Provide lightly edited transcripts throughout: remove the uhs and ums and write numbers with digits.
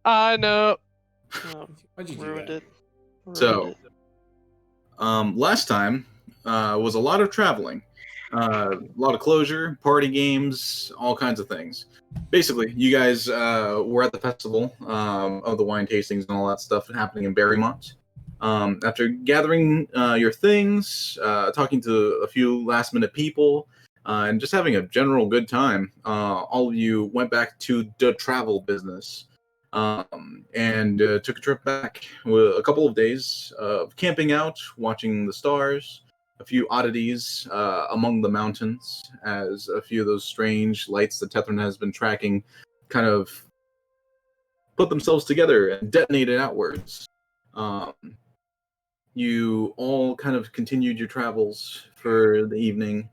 I know. Oh, Why'd you do ruined that? it. Ruined So, it. last time was a lot of traveling, a lot of closure, party games, all kinds of things. Basically, you guys were at the festival of the wine tastings and all that stuff happening in Barrymont. After gathering your things, talking to a few last minute people, and just having a general good time, all of you went back to the travel business and took a trip back with a couple of days of camping out, watching the stars, a few oddities among the mountains, as a few of those strange lights that Tethran has been tracking kind of put themselves together and detonated outwards. Um, you all kind of continued your travels for the evening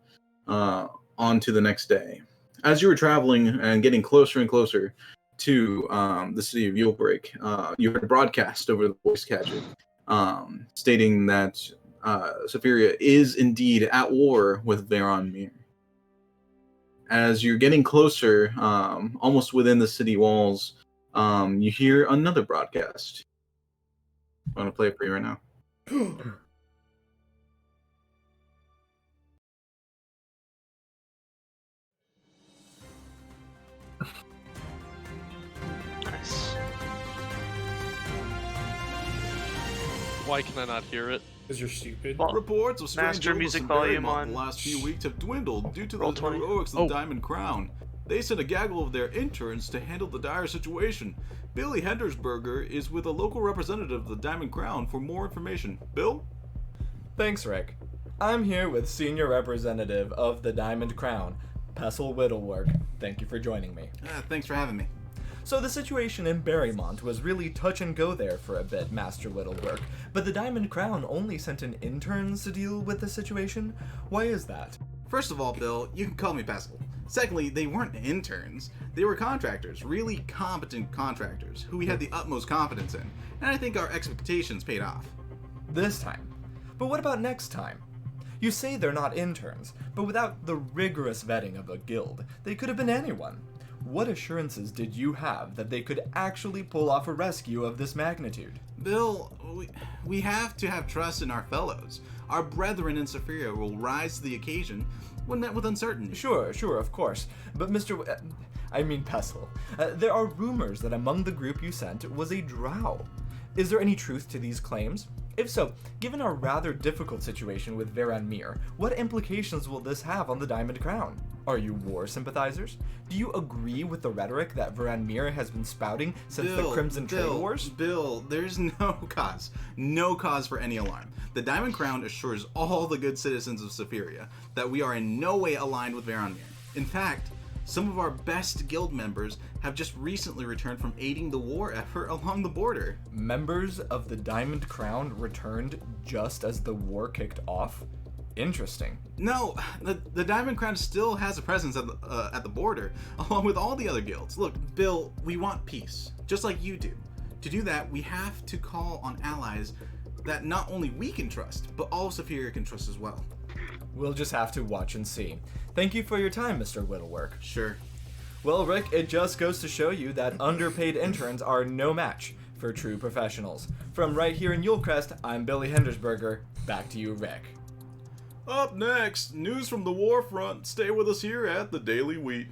on to the next day. As you were traveling and getting closer and closer to the city of Yulebreak, you heard a broadcast over the voice catcher stating that Safiria is indeed at war with Veron Mir. As you're getting closer, almost within the city walls, you hear another broadcast. I'm going to play it for you right now. Nice. Why can I not hear it? Because you're stupid. Well, Reports of strange Master illness music in volume Barrymont in on. the last few weeks have dwindled due to the Roll 20. heroics of Oh. the Diamond Crown. They sent a gaggle of their interns to handle the dire situation. Billy Hendersberger is with a local representative of the Diamond Crown for more information. Bill? Thanks, Rick. I'm here with Senior Representative of the Diamond Crown, Pestle Whittlework. Thank you for joining me. Thanks for having me. So the situation in Barrymont was really touch and go there for a bit, Master Whittlework, but the Diamond Crown only sent in interns to deal with the situation? Why is that? First of all, Bill, you can call me Pestle. Secondly, they weren't interns. They were contractors, really competent contractors, who we had the utmost confidence in, and I think our expectations paid off. This time. But what about next time? You say they're not interns, but without the rigorous vetting of a guild, they could have been anyone. What assurances did you have that they could actually pull off a rescue of this magnitude? Bill, we have to have trust in our fellows. Our brethren in Safiria will rise to the occasion when met with uncertainty. Sure, of course. But Pestle, there are rumors that among the group you sent was a drow. Is there any truth to these claims? If so, given our rather difficult situation with Veran Mir, what implications will this have on the Diamond Crown? Are you war sympathizers? Do you agree with the rhetoric that Veran Mir has been spouting since the Crimson Trade Wars? Bill, there's no cause for any alarm. The Diamond Crown assures all the good citizens of Safiria that we are in no way aligned with Veran Mir. In fact, some of our best guild members have just recently returned from aiding the war effort along the border. Members of the Diamond Crown returned just as the war kicked off? Interesting. No, the Diamond Crown still has a presence at the border, along with all the other guilds. Look, Bill, we want peace, just like you do. To do that, we have to call on allies that not only we can trust, but all Safiria can trust as well. We'll just have to watch and see. Thank you for your time, Mr. Whittlework. Sure. Well, Rick, it just goes to show you that underpaid interns are no match for true professionals. From right here in Yulecrest, I'm Billy Hendersberger. Back to you, Rick. Up next, news from the war front. Stay with us here at the Daily Wheat.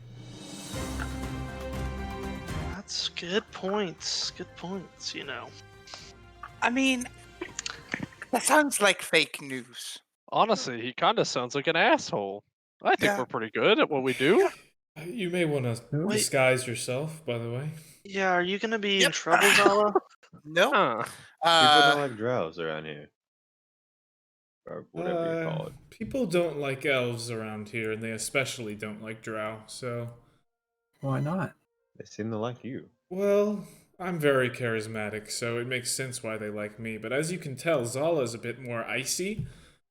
That's good points. Good points, you know. I mean, that sounds like fake news. Honestly, he kind of sounds like an asshole. I think Yeah. we're pretty good at what we do. You may want to disguise yourself, by the way. Yeah, are you gonna be in Yep. trouble, Zala? No. Huh. People don't like drows around here. Or whatever you call it. People don't like elves around here, and they especially don't like drow, so... Why not? They seem to like you. Well, I'm very charismatic, so it makes sense why they like me. But as you can tell, Zala's a bit more icy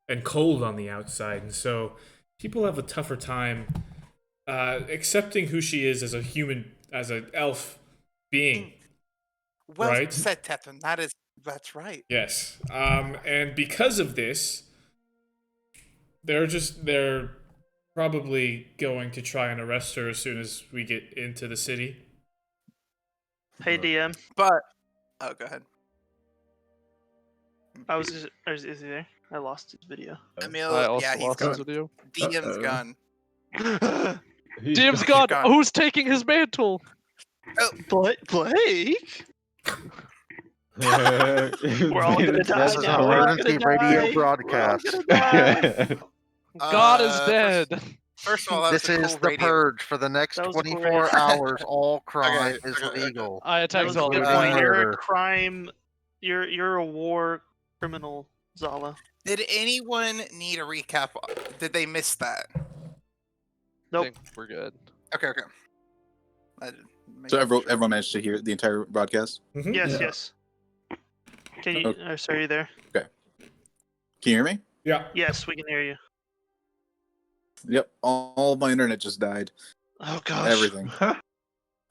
and cold on the outside, and so people have a tougher time accepting who she is as a human, as an elf being. Well Right? said, Tethran. That's right. Yes. And because of this, they're probably going to try and arrest her as soon as we get into the city. Hey DM, But oh, go ahead. is he there? I lost his video. Emil, I also yeah, he's lost his gone. video. DM's gone. DM's You're gone. gone. Who's taking his mantle? Blake? We're all gonna die This is an now. We're all emergency gonna radio die. broadcast. God is First- dead. First of all, that This was a is cool the radio. purge. For the next That was 24 great. hours, all crime is okay. legal. I That attacked was a good Zola. point. You're a Murder. crime. You're a war criminal, Zala. Did anyone need a recap? Did they miss that? I Nope. think we're good. Okay. I didn't make So sure. everyone managed to hear the entire broadcast. Mhm. Yes, Yeah. yes. Can you? Okay. Sorry, are you there? Can you hear me? Yeah. Yes, we can hear you. Yep. All my internet just died. Oh gosh. Everything. So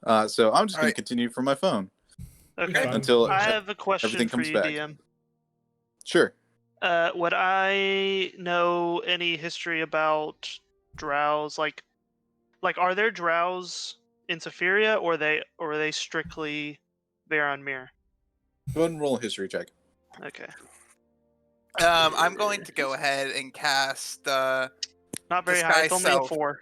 I'm just going Alright. to continue from my phone Okay. Fine. until I have a question everything for comes you, back. DM. Sure. Would I know any history about drows? Like, are there drows in Safiria, or are they strictly Varon Mir? Go ahead and roll a history check. Okay. I'm going to go ahead and cast. Not very high. It's Disguise only a self. 4.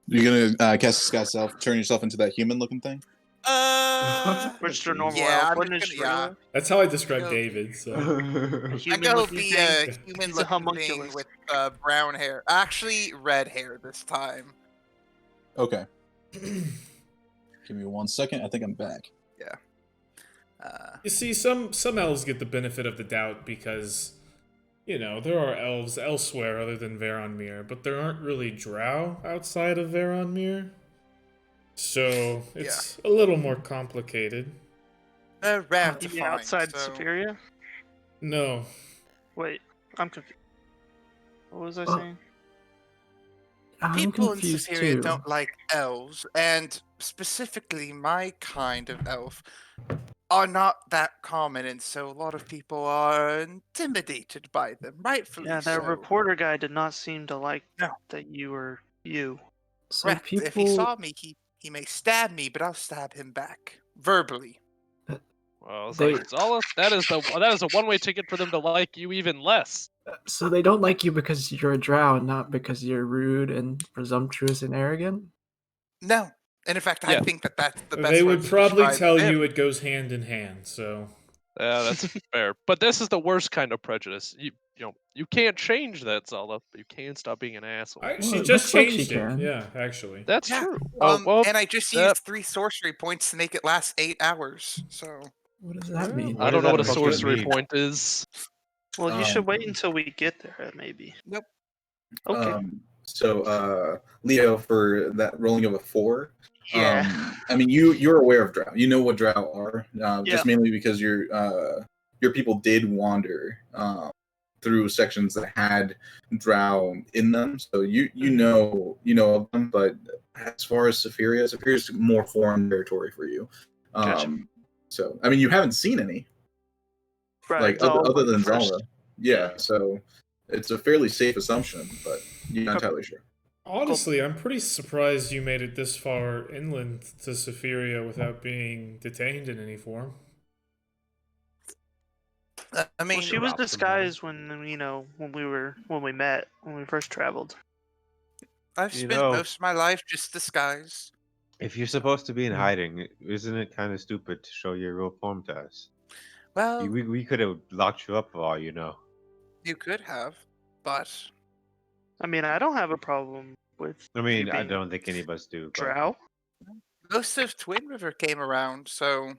You're gonna cast Disguise Self, turn yourself into that human-looking thing. Which are normal Yeah, elf. I'm What just is gonna- yeah. regular? That's how I describe Go. David. So A I human go looking be thing? a He's a human looking thing homunculus. with brown hair. Actually, red hair this time. Okay. Give me 1 second. I think I'm back. you see, some elves get the benefit of the doubt because, you know, there are elves elsewhere other than Varonmir, but there aren't really drow outside of Varonmir. So it's a little more complicated. Rare to You mean find. outside so... Safiria? No. Wait, I'm confused. What was I Oh. saying? I'm People in confused Safiria too. don't like elves, and specifically my kind of elf are not that common, and so a lot of people are intimidated by them, rightfully Yeah, that so. reporter guy did not seem to like No. that you were you. So Correct. people, If he saw me, he may stab me, but I'll stab him back verbally. Well, it's They- like Zola. That is a one-way ticket for them to like you even less. so they don't like you because you're a drow, not because you're rude and presumptuous and arrogant. No, and in fact, Yeah. I think that's the best. They word would to probably describe tell them. you it goes hand in hand, so. Yeah, that's fair. But this is the worst kind of prejudice. You can't change that, Zola, but you can stop being an asshole. Well, She it just looks like she changed it. can. Yeah, actually. That's Yeah, true. Oh well, and I just that- used 3 sorcery points to make it last 8 hours. So What does that mean? I don't know what a does that fucking sorcery mean? point is. Well, you should wait Um, until we get there, maybe. Nope. Okay. So, Leo, for that rolling of a 4, Yeah. I mean, you're aware of drow. You know what drow are, Yeah. just mainly because your people did wander through sections that had drow in them. So you know of them. But as far as Safiria is more foreign territory for you. Gotcha. So I mean, you haven't seen any Right. like it's all other like than first. Zala. Yeah. So it's a fairly safe assumption, but you're not entirely sure. Honestly, I'm pretty surprised you made it this far inland to Safiria without being detained in any form. I mean, Well, she was robbed them, disguised when we first traveled. I've You spent know- most of my life just disguised. If you're supposed to be in hiding, isn't it kind of stupid to show your real form to us? Well, We could have locked you up for all you know. you could have, but I mean, I don't have a problem with I mean, you I being don't think any of us do. But drow. most of Twin River came around, so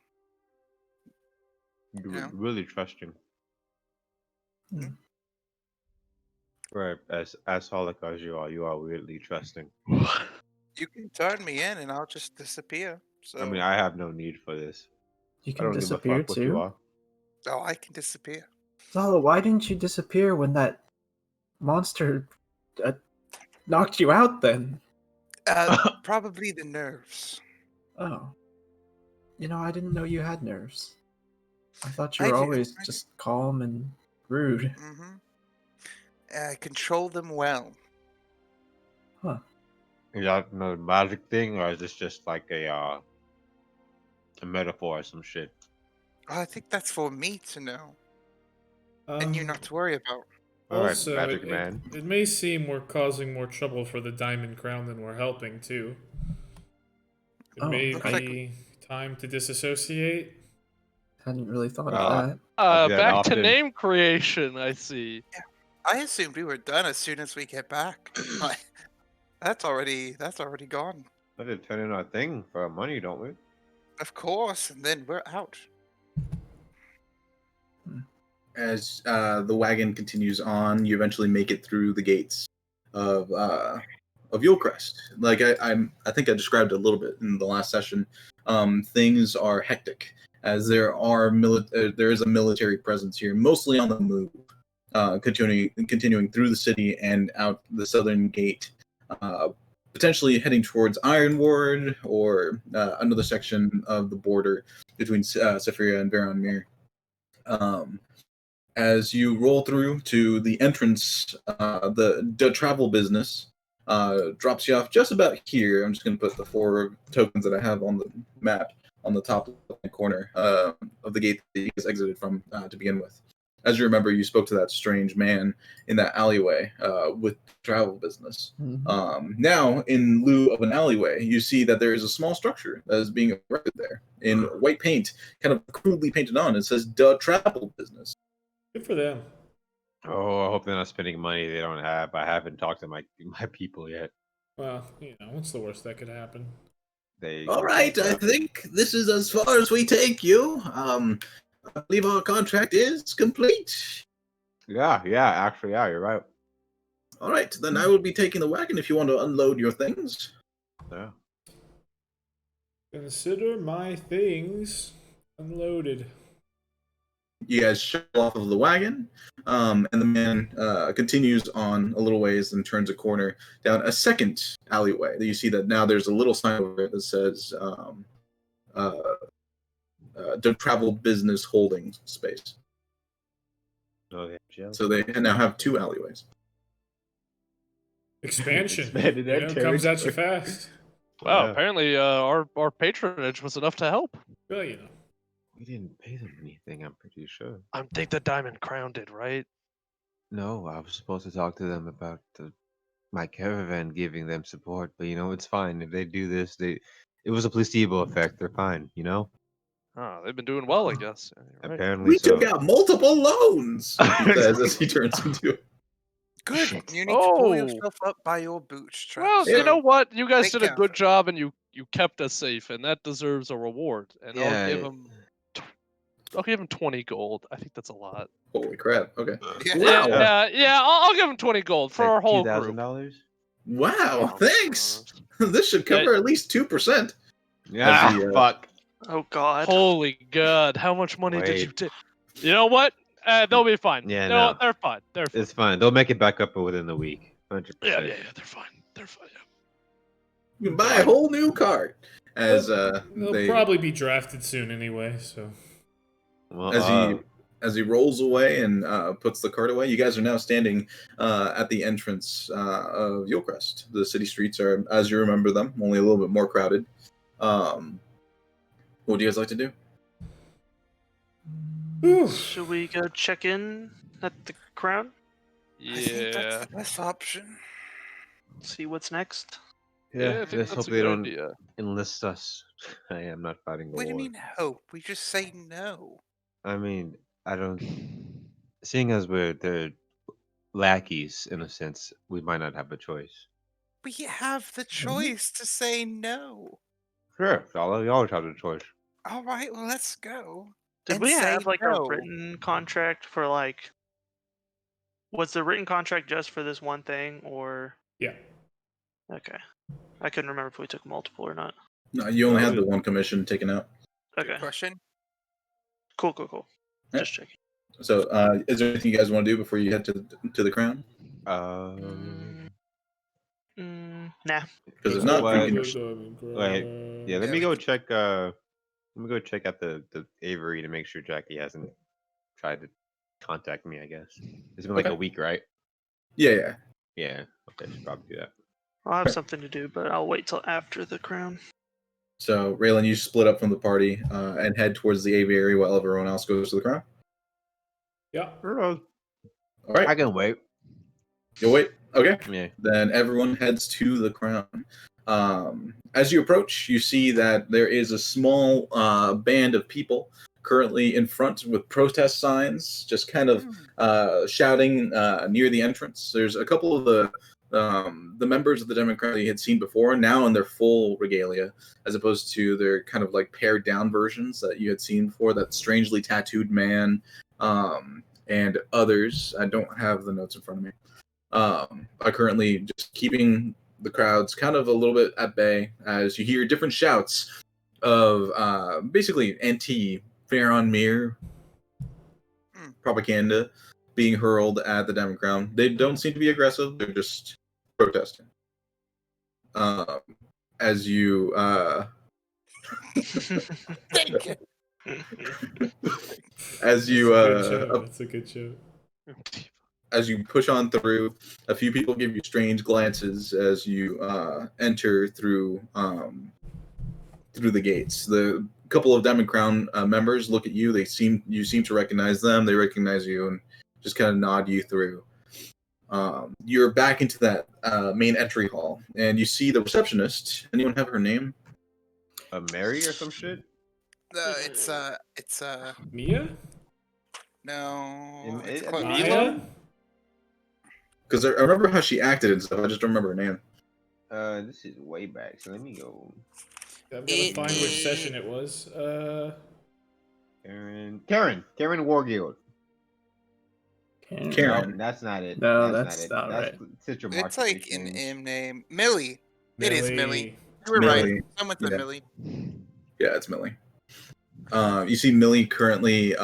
you're Yeah. really trusting. Hmm. Right, as holic as you are weirdly trusting. you can turn me in and I'll just disappear. So I mean, I have no need for this. You I can don't give a disappear fuck what you too. are. oh, I can disappear. Zala, why didn't you disappear when that monster knocked you out then? Probably the nerves. Oh. You know, I didn't know you had nerves. I thought you I were do, always I do. just calm and rude. Mm-hmm. I control them well. Is that another magic thing, or is this just like a a metaphor or some shit. I think that's for me to know, and you not to worry about. All right, Also, Magic it, Man. it may seem we're causing more trouble for the Diamond Crown than we're helping, too. It Oh, may looks like- be time to disassociate. hadn't really thought Well, of that. I do that Back to often. name creation. I see. I assumed we were done as soon as we get back. Like, that's already gone. We did turn in our thing for our money, don't we? Of course, and then we're out. As the wagon continues on, you eventually make it through the gates of Yulcrest. Like I think I described it a little bit in the last session. Things are hectic as there is a military presence here, mostly on the move, continuing through the city and out the southern gate, potentially heading towards Ironward or another section of the border between Safiria and Varanmir. As you roll through to the entrance, the travel business drops you off just about here. I'm just going to put the 4 tokens that I have on the map on the top corner of the gate that you guys exited from to begin with. As you remember, you spoke to that strange man in that alleyway with travel business. Now, in lieu of an alleyway, you see that there is a small structure that is being erected there in white paint, kind of crudely painted on. It says "The Travel Business." Good for them. Oh, I hope they're not spending money they don't have. I haven't talked to my people yet. Well, what's the worst that could happen? All right, I think this is as far as we take you. I believe our contract is complete. Yeah, actually, you're right. All right, then I will be taking the wagon if you want to unload your things. Yeah. Consider my things unloaded. You guys shove off of the wagon, and the man continues on a little ways and turns a corner down a second alleyway. You see that now there's a little sign over it that says the Travel Business Holding Space. Oh, yeah. So they now have 2 alleyways. Expansion. Expanded that Comes at you territory. fast. Wow. Yeah. Apparently, our patronage was enough to help. Well, We didn't pay them anything, I'm pretty sure. I think the Diamond Crown did, right? No, I was supposed to talk to them about my caravan giving them support, but it's fine. If they do this, it was a placebo effect. They're fine, Oh, they've been doing well, I guess. Yeah, you're right. Apparently We so. took out multiple loans, he says as he turns into it. Good. Shit. You need to pull Oh. yourself up by your bootstraps. Well, you Yeah. know what? You guys Take did a care of good it. job, and you kept us safe, and that deserves a reward. And Yeah. I'll give him 20 gold. I think that's a lot. Holy crap! Okay. Yeah. Wow. Yeah. I'll give him 20 gold for our whole group. $2,000. Wow. Thanks. This should cover at least 2%. Yeah, As he, fuck. Oh God. Holy God! How much money did you Wait. take? You know what? They'll be fine. Yeah, no, no. they're fine. They're fine. It's fine. They'll make it back up within the week. 100%. Yeah. They're fine. They're fine. Yeah. You can buy a whole new cart. As they'll they probably be drafted soon anyway. So Well, as he rolls away and puts the cart away, you guys are now standing at the entrance of Yulcrest. The city streets are, as you remember them, only a little bit more crowded. What would you guys like to do? Should we go check in at the crown? I think that's Yeah. the best option. See what's next. Yeah, I yeah, think let's that's hope a they good don't idea. enlist us. I am not fighting the What do you war. mean hope? We just say no. I mean, I don't. Seeing as we're the lackeys in a sense, we might not have a choice. We have the choice to say no. Sure, you always have a choice. All right, well, let's go. Did and we say have like no. a written contract for like? Was the written contract just for this one thing, or? yeah. Okay, I couldn't remember if we took multiple or not. No, you only had the one commission taken out. Okay, Question? cool. Yeah. Just checking. So, is there anything you guys want to do before you head to the crown? Nah. Because if not, What? we can Wait, yeah, let me go check. Let me go check out the Avery to make sure Jackie hasn't tried to contact me. I guess it's been like Okay. a week, right? Yeah. Yeah. Okay, should probably do that. I'll have something to do, but I'll wait till after the crown. So, Raylan, you split up from the party and head towards the aviary while everyone else goes to the crown. Yeah. All I right. can wait. You'll wait. Okay. Yeah. Then everyone heads to the crown. As you approach, you see that there is a small band of people currently in front with protest signs, just kind of shouting near the entrance. There's a couple of the members of the Democrat that you had seen before, now in their full regalia, as opposed to their kind of like pared down versions that you had seen before. That strangely tattooed man and others. I don't have the notes in front of me. Are currently just keeping the crowds kind of a little bit at bay as you hear different shouts of basically anti-Faron Mir propaganda being hurled at the Democrat. They don't seem to be aggressive; they're just protesting. As you Thank you. as you That's a good show. as you push on through, a few people give you strange glances as you enter through the gates. The couple of Diamond Crown members look at you. You seem to recognize them. They recognize you and just kind of nod you through. You're back into that main entry hall, and you see the receptionist. Anyone have her name? Mary or some shit? It's Mia? no. It's Mila? Maya? Because I remember how she acted and stuff. I just don't remember her name. This is way back, so let me go. I'm gonna find which session it was. Karen Wargill. Karen. No, that's not it. No, that's that's not not it. right. Citrus it's like an M name. Millie. It is Millie. You were Millie. right. Someone said Yeah. Millie. Yeah, it's Millie. You see Millie currently.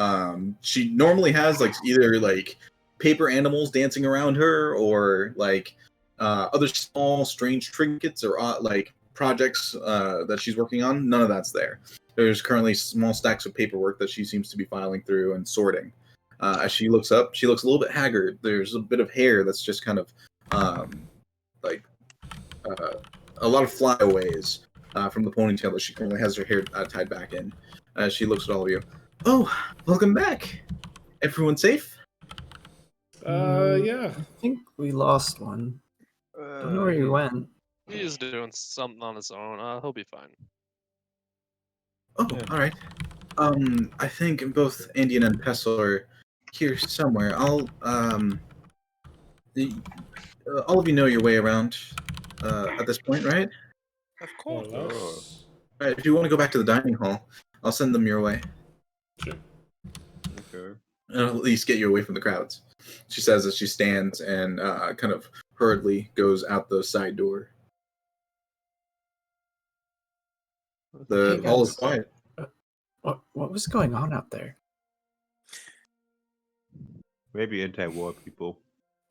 She normally has like either like paper animals dancing around her, or like other small, strange trinkets or like projects that she's working on. None of that's there. There's currently small stacks of paperwork that she seems to be filing through and sorting. As she looks up, she looks a little bit haggard. There's a bit of hair that's just kind of like a lot of flyaways from the ponytail that she currently has her hair tied back in. As she looks at all of you. Oh, welcome back. Everyone safe? Yeah. I think we lost one. Don't know where he went. He's doing something on his own. He'll be fine. Oh, all right. I think both Indian and Pestle are here somewhere. All of you know your way around at this point, right? Of More course. or less. All right. If you want to go back to the dining hall, I'll send them your way. Sure. Okay. And I'll at least get you away from the crowds. She says as she stands and kind of hurriedly goes out the side door. The Hey, hall is guys. quiet. What was going on out there? Maybe anti-war people.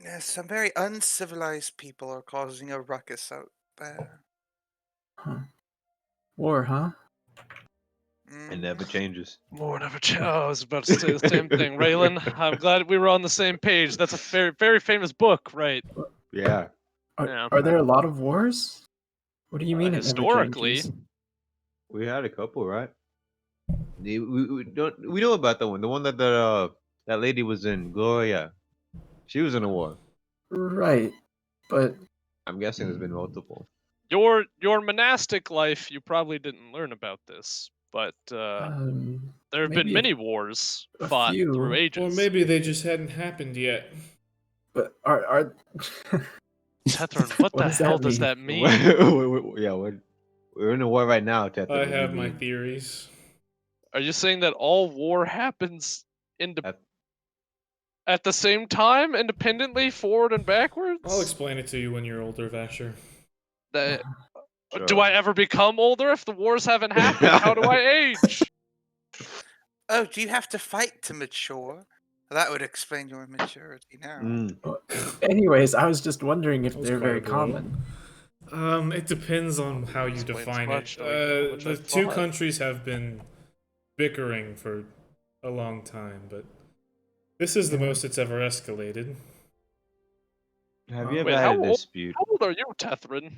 Yes, some very uncivilized people are causing a ruckus out there. Huh. War, huh? It never changes. More never I was about to say the same thing. Raylan, I'm glad we were on the same page. That's a very, very famous book, right? Yeah. Yeah. Are there a lot of wars? What do you mean it never Historically, changes? We had a couple, right? We know about the one that that lady was in, Gloria. She was in a war. Right, but I'm guessing there's been multiple. your monastic life, you probably didn't learn about this, but there have been maybe many wars a fought few. through ages. Or maybe they just hadn't happened yet. but are Tethrin, what the hell does that mean? Yeah, we're in a war right now, Teth. I have my theories. Are you saying that all war happens at the same time, independently, forward and backwards? I'll explain it to you when you're older, Vasher. That, Sure. Do I ever become older if the wars haven't happened? How do I age? Oh, do you have to fight to mature? That would explain your maturity now. Anyways, I was just wondering if That was they're quite very a blow. common. It depends on how you Explains define much, it. like, which I The two thought. countries have been bickering for a long time, but this is the most it's ever escalated. Have you ever Wait, had how a old- dispute? How old are you, Tethrin?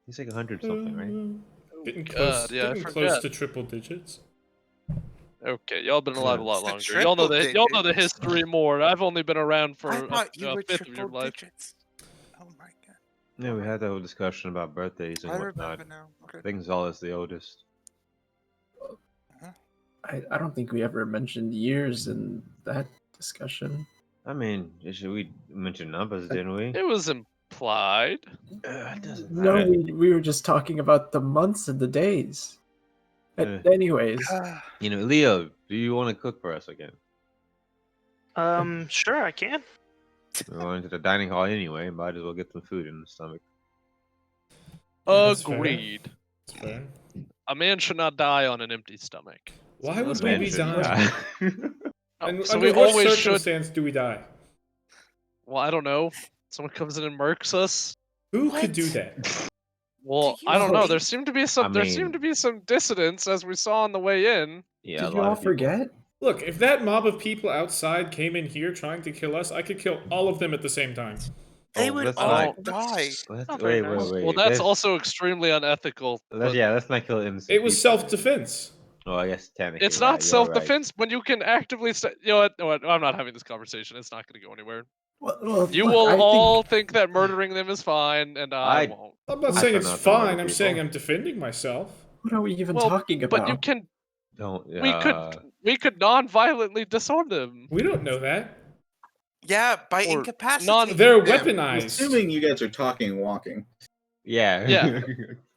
He's like 100 something, right? Getting close, God, yeah, I getting close forgot. to triple digits. Okay, y'all been alive a lot It's the longer. Y'all know triple y'all know the digits. history more. I've only been around for I thought you a were fifth of your triple life. digits. Oh my god. Yeah, we had that whole discussion about birthdays and I whatnot. remember now. Okay. I think Zala's the oldest. I don't think we ever mentioned years in that discussion. I mean, we mentioned numbers, didn't we? It was implied. It doesn't No, matter. we were just talking about the months and the days. Eh. Anyways, You know, Leo, do you want to cook for us again? Sure, I can. We're going to the dining hall anyway. Might as well get some food in the stomach. That's fair. Agreed. That's fair. A man should not die on an empty stomach. Why would we Man be shouldn't dying? die. And So under we what always should. circumstance do we die? Well, I don't know. Someone comes in and murks us. Who What? could do that? Well, Do you I don't know. think- There seemed to be some. I There seemed mean- to be some dissidents as we saw on the way in. Yeah, a did you lot all of people. forget? Look, if that mob of people outside came in here trying to kill us, I could kill all of them at the same time. They Oh, would let's all not- die. Let's, Not very wait, nice. wait, Well, wait. that's also extremely unethical. But Let's not kill innocent It was people. self-defense. Oh, I guess technically. it's yeah, not you're right. self-defense when you can actively. You know what? No, what? I'm not having this conversation. It's not going to go anywhere. Well, You look, will I think all think that murdering them is fine, and I I- won't. I'm not I saying prefer it's not to murder fine. I'm saying people. I'm defending myself. what are we even Well, talking But about? you can. Don't. We could non-violently disarm them. We don't know that. Yeah, by Or incapacitating They're them. weaponized. Assuming you guys are talking and walking. Yeah. Yeah.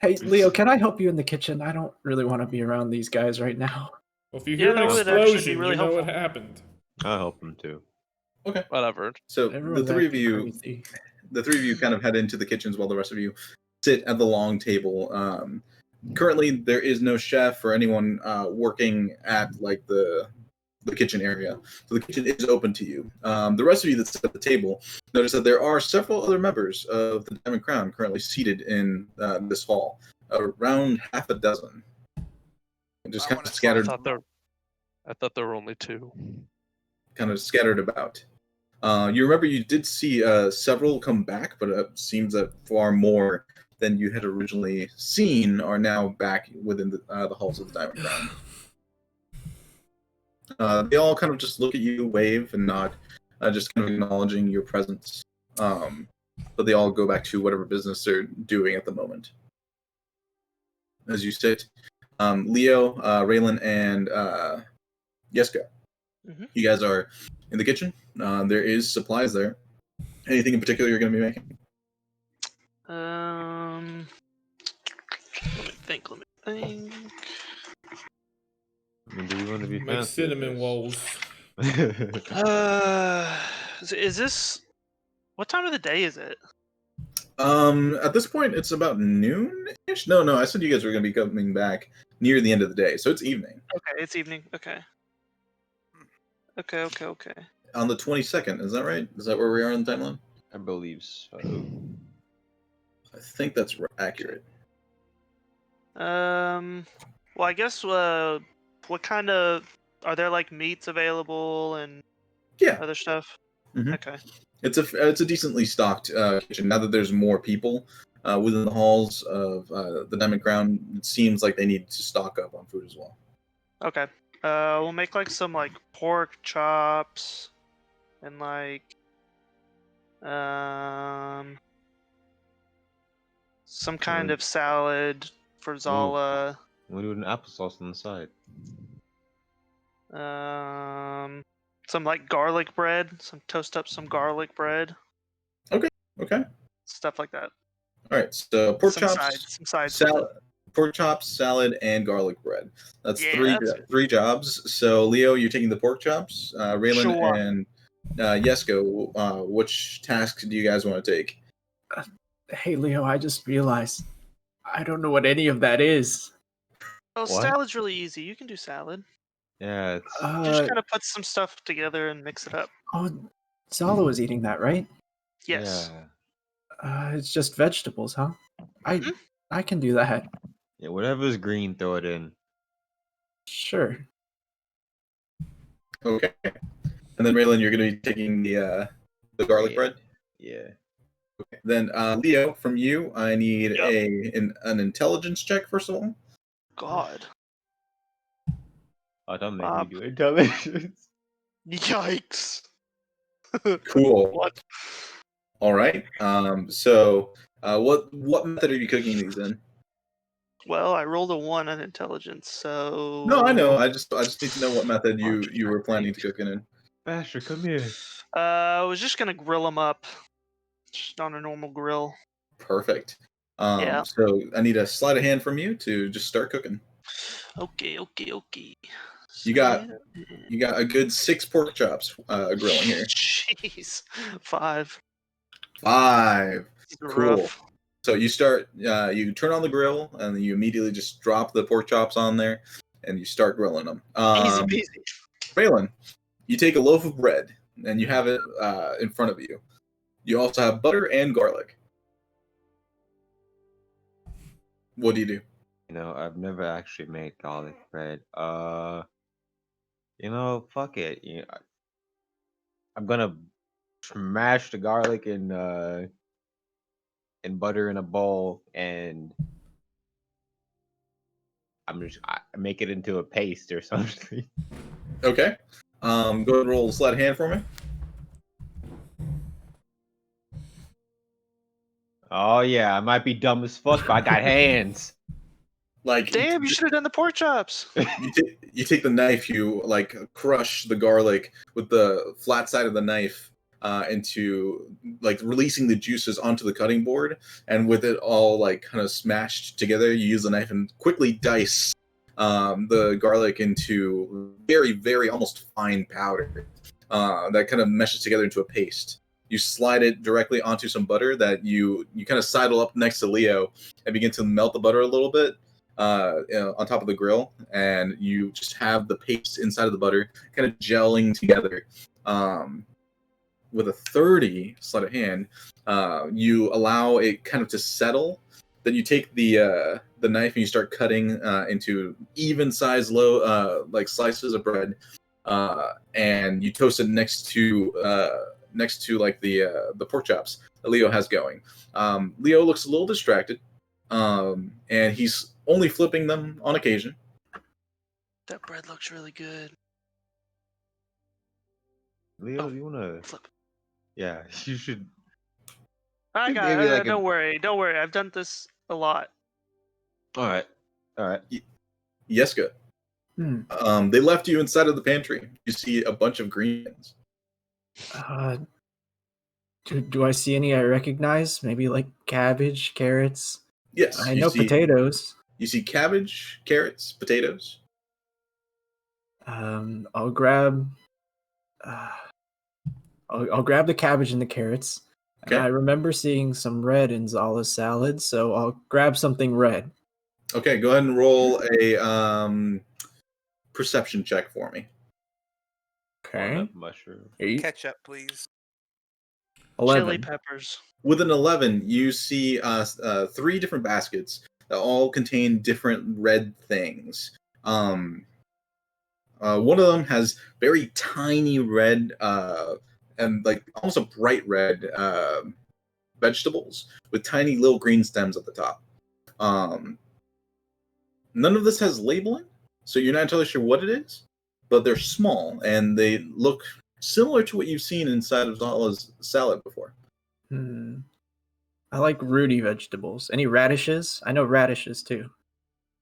Hey, Leo, can I help you in the kitchen? I don't really want to be around these guys right now. Well, if you Yeah, hear that an would actually be explosion, really you know what helpful. happened. I'll help them too. Whatever. So Everyone's the three of acting you, crazy. kind of head into the kitchens while the rest of you sit at the long table. Currently, there is no chef or anyone working at like the kitchen area, so the kitchen is open to you. The rest of you that sit at the table notice that there are several other members of the Diamond Crown currently seated in this hall, around half a dozen, just I kind wanna of scattered, I thought there were only two. about. You remember you did see several come back, but it seems that far more than you had originally seen are now back within the halls of the Diamond Crown. They all kind of just look at you, wave, and nod, just kind of acknowledging your presence. But they all go back to whatever business they're doing at the moment. As you sit, Leo, Raylan, and Yeska, Mhm. you guys are in the kitchen. There is supplies there. Anything in particular you're going to be making? Let me think. I mean, do you want to be Make fancy with cinnamon this? rolls. Is this what time of the day is it? At this point, it's about noon-ish. No, I said you guys were going to be coming back near the end of the day, so it's evening. Okay, it's evening. Okay. Okay. On the 22nd, is that right? Is that where we are in the timeline? I believe so. I think that's accurate. Well, I guess. What kind of are there like meats available and Yeah. other stuff? Mhm. Okay. It's a decently stocked kitchen. Now that there's more people within the halls of the Diamond Crown, it seems like they need to stock up on food as well. Okay. We'll make like some like pork chops and like some kind of salad for Zala. We'll do an applesauce on the side. Some like garlic bread. Toast up some garlic bread. Okay. Stuff like that. All right. So pork Some chops, sides with salad, it. pork chops, salad, and garlic bread. That's Yeah, that's it. three jobs. So Leo, you're taking the pork chops. Raylan Sure. and Yesko, which task do you guys want to take? Hey, Leo, I just realized I don't know what any of that is. Oh, What? salad's really easy. You can do salad. Yeah, it's You just kind of put some stuff together and mix it up. Oh, Zala was eating that, right? Yes. Yeah. It's just vegetables, huh? I can do that. Yeah, whatever's green, throw it in. Sure. Okay. And then Raylan, you're going to be taking the garlic bread. Yeah. Then Leo, from you, I need Yep. an intelligence check first of all. God. Oh, don't make me Uh, do intelligence. Yikes. Cool. What? All right. So what method are you cooking these in? Well, I rolled a 1 on intelligence, so. No, I know. I just need to know what method March you were planning to 8th. cook it in. Basher, come here. I was just gonna grill them up, just on a normal grill. Perfect. Yeah. So I need a sleight of hand from you to just start cooking. Okay. You got Sleight of you got a good 6 pork chops grilling here. Jeez. 5. 5. These are Cool. rough. So you start, you turn on the grill, and then you immediately just drop the pork chops on there, and you start grilling them. Easy peasy. Phelan, you take a loaf of bread, and you have it in front of you. You also have butter and garlic. What do you do? You know, I've never actually made garlic bread. Fuck it. I'm gonna smash the garlic and butter in a bowl, and I make it into a paste or something. Okay. Go ahead and roll a sleight of hand for me. Oh yeah, I might be dumb as fuck, but I got hands. Like, Damn, you should have done the pork chops. you take the knife, you like crush the garlic with the flat side of the knife into like releasing the juices onto the cutting board, and with it all like kind of smashed together, you use the knife and quickly dice the garlic into very, very almost fine powder that kind of meshes together into a paste. You slide it directly onto some butter that you kind of sidle up next to Leo and begin to melt the butter a little bit on top of the grill, and you just have the paste inside of the butter kind of gelling together. With a 30 sleight of hand, you allow it kind of to settle. Then you take the knife and you start cutting into even size low like slices of bread, and you toast it next to like the pork chops that Leo has going. Leo looks a little distracted, and he's only flipping them on occasion. That bread looks really good. Leo, Oh, you wanna? Flip. Yeah, you should. I got Maybe it. like Don't worry. I've done this a lot. All right. Yeska. They left you inside of the pantry. You see a bunch of greens. Do I see any I recognize? Maybe like cabbage, carrots. Yes, I know potatoes. You see cabbage, carrots, potatoes. I'll grab. I'll grab the cabbage and the carrots. And Okay. I remember seeing some red in Zala's salad, so I'll grab something red. Okay, go ahead and roll a perception check for me. Okay. Walnut mushroom. 8, Ketchup, please. 11. Chili peppers. With an 11, you see 3 different baskets that all contain different red things. One of them has very tiny red and like almost a bright red vegetables with tiny little green stems at the top. None of this has labeling, so you're not entirely sure what it is, but they're small and they look similar to what you've seen inside of Zala's salad before. I like rooty vegetables. Any radishes? I know radishes too.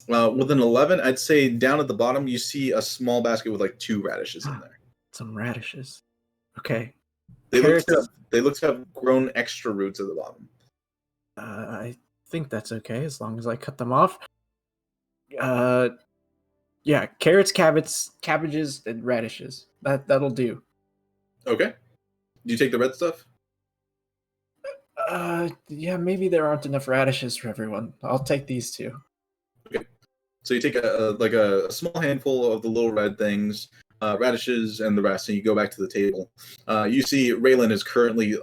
With an 11, I'd say down at the bottom you see a small basket with like 2 radishes in there. Some radishes. Okay. They look, Carrots. they look to have grown extra roots at the bottom. I think that's okay as long as I cut them off. Yeah, carrots, cabbages, and radishes. That'll do. Okay. Do you take the red stuff? Yeah, maybe there aren't enough radishes for everyone. I'll take these 2. Okay. So you take a small handful of the little red things, radishes, and the rest, and you go back to the table. You see Raylan is currently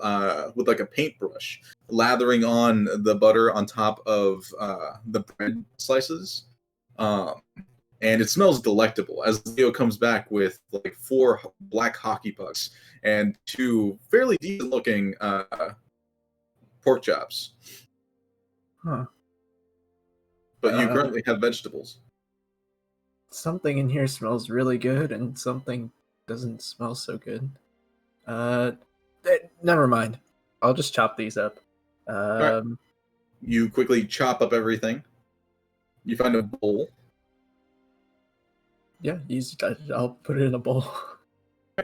with like a paintbrush lathering on the butter on top of the bread slices, and it smells delectable as Leo comes back with like 4 black hockey pucks and 2 fairly decent looking pork chops, Huh. but you Uh, currently have vegetables. Something in here smells really good, and something doesn't smell so good. Never mind. I'll just chop these up. right. You quickly chop up everything. You find a bowl. Yeah, I'll put it in a bowl.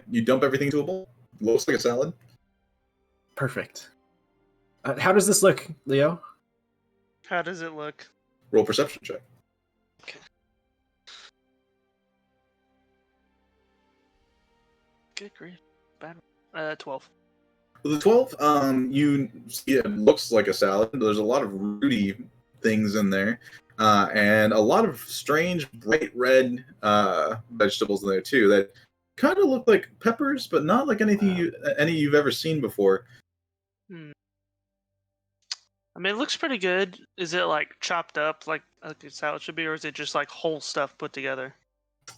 You dump everything into a bowl. Looks like a salad. Perfect. How does this look, Leo? How does it look? Roll perception check. Good grief. Bad. 12. With the 12, you see it looks like a salad. There's a lot of rooty things in there, and a lot of strange bright red vegetables in there too that kind of look like peppers, but not like anything any you've ever seen before. I mean, it looks pretty good. Is it like chopped up like a salad should be, or is it just like whole stuff put together?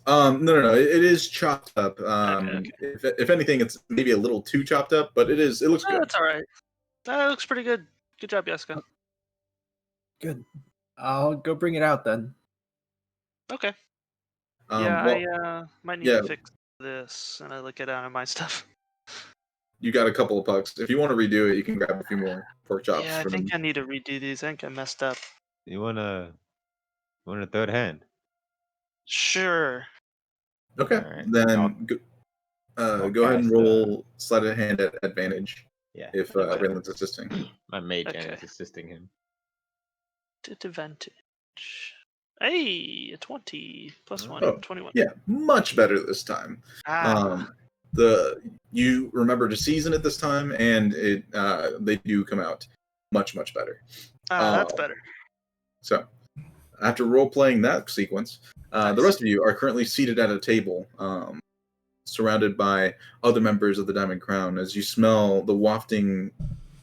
No. It is chopped up. Okay. If anything, it's maybe a little too chopped up, but it is. It looks good. That's all right. That looks pretty good. Good job, Jessica. Good. I'll go bring it out then. Okay. Well, I might need to fix this, and I look it out of my stuff. You got a couple of pucks. If you want to redo it, you can grab a few more pork chops. Yeah, I for think them. I need to redo these. I think I messed up. You want a third hand? Sure. Okay, Alright. then go ahead and cast, roll sleight of hand at advantage Yeah. if Raylan's assisting. My mage hand Okay. is assisting him. Advantage. Hey, a 20 plus 1, Oh, 21. Yeah, much better this time. You remember to season it this time, and they do come out much better. That's better. So, after role playing that sequence, the rest of you are currently seated at a table, surrounded by other members of the Diamond Crown, as you smell the wafting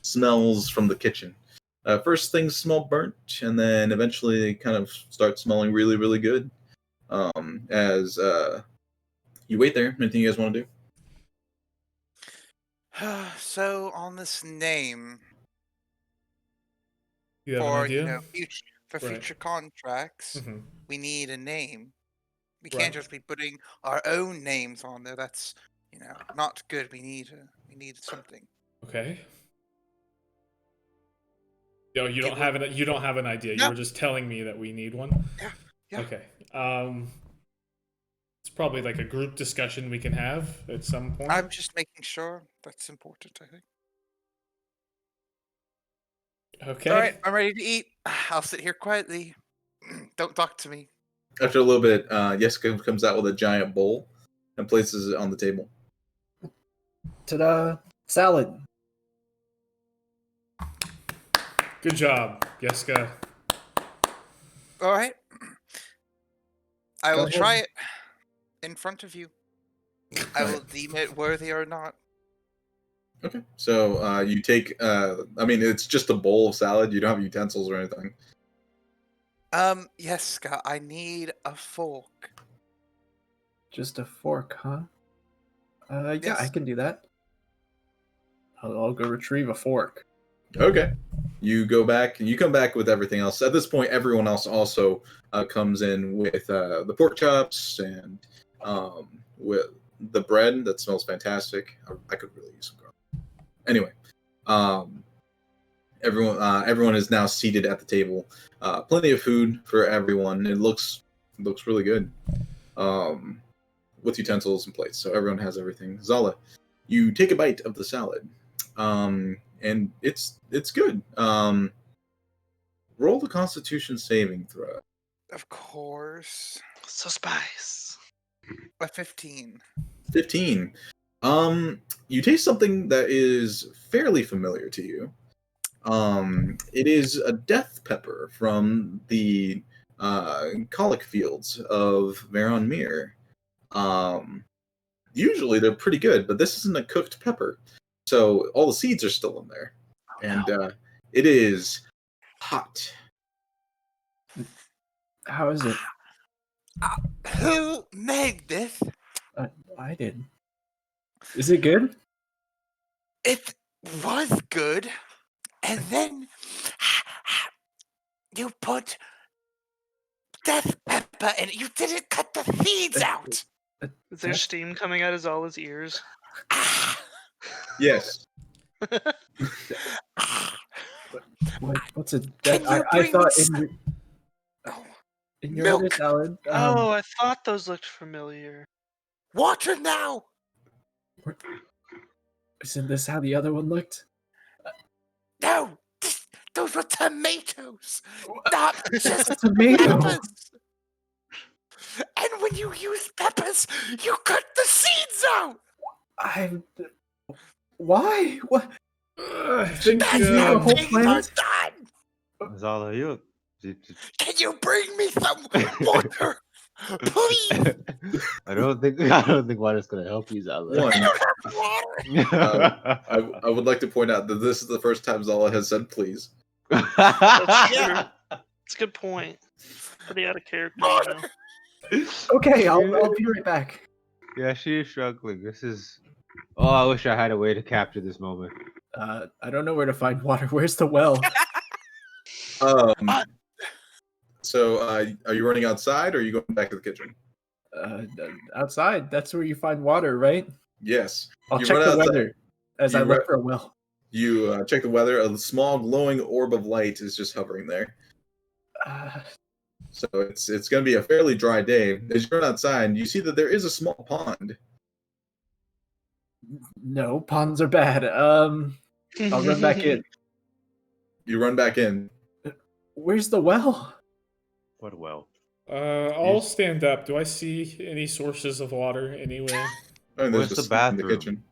smells from the kitchen. First, things smell burnt, and then eventually they kind of start smelling really good. As you wait there, anything you guys want to do? So on this name You have an for idea? future contracts, Mm-hmm. we need a name. We Right. can't just be putting our own names on there. That's not good. We need something. Okay. Yo, you don't People- have an idea. No. You were just telling me that we need one. Yeah. Okay. It's probably like a group discussion we can have at some point. I'm just making sure that's important. I think. Okay. All right, I'm ready to eat. I'll sit here quietly. Don't talk to me. After a little bit, Jessica comes out with a giant bowl and places it on the table. Ta-da! Salad. Good job, Jessica. All right. I Go will ahead. try it in front of you. I will deem it worthy or not. Okay. So you take, it's just a bowl of salad. You don't have utensils or anything. Yes, Scott, I need a fork. Just a fork, huh? Yeah, Yes. I can do that. I'll go retrieve a fork. Okay. You go back and you come back with everything else. At this point, everyone else also comes in with the pork chops and with the bread that smells fantastic. I could really use some garlic. Anyway, everyone is now seated at the table. Plenty of food for everyone. It looks really good. With utensils and plates, so everyone has everything. Zala, you take a bite of the salad. And it's good. Roll the Constitution saving throw. Of course. So spice. A 15. 15. You taste something that is fairly familiar to you. It is a death pepper from the colic fields of Veron Mir. Usually they're pretty good, but this isn't a cooked pepper. So all the seeds are still in there. And it is hot. How is it? Who made this? I did. Is it good? It was good. And then you put death pepper in it. You didn't cut the seeds out. Is there steam coming out of Zala's ears? Yes. What's a Can you I bring me thought some in your other milk? salad. Oh, I thought those looked familiar. Water now. Isn't this how the other one looked? No, those were tomatoes, not just Tomato. peppers. And when you use peppers, you cut the seeds out. Why? What? I think That's the how whole things plant? are done. Zala, you. Can you bring me some water, please? I don't think water's gonna help you, Zala. One, Water. I would like to point out that this is the first time Zala has said please. That's true. It's a good point. Pretty out of character, you know. Okay, I'll be right back. Yeah, she is struggling. This is. Oh, I wish I had a way to capture this moment. I don't know where to find water. Where's the well? So, are you running outside or are you going back to the kitchen? Outside. That's where you find water, right? Yes. I'll You check run the outside. weather as You I look run- for a well. You check the weather. A small glowing orb of light is just hovering there. So it's going to be a fairly dry day. As you run outside, you see that there is a small pond. No, ponds are bad. I'll run back in. You run back in. Where's the well? What well? I'll stand up. Do I see any sources of water anywhere? Oh, and Where's there's the a sink in the bathroom?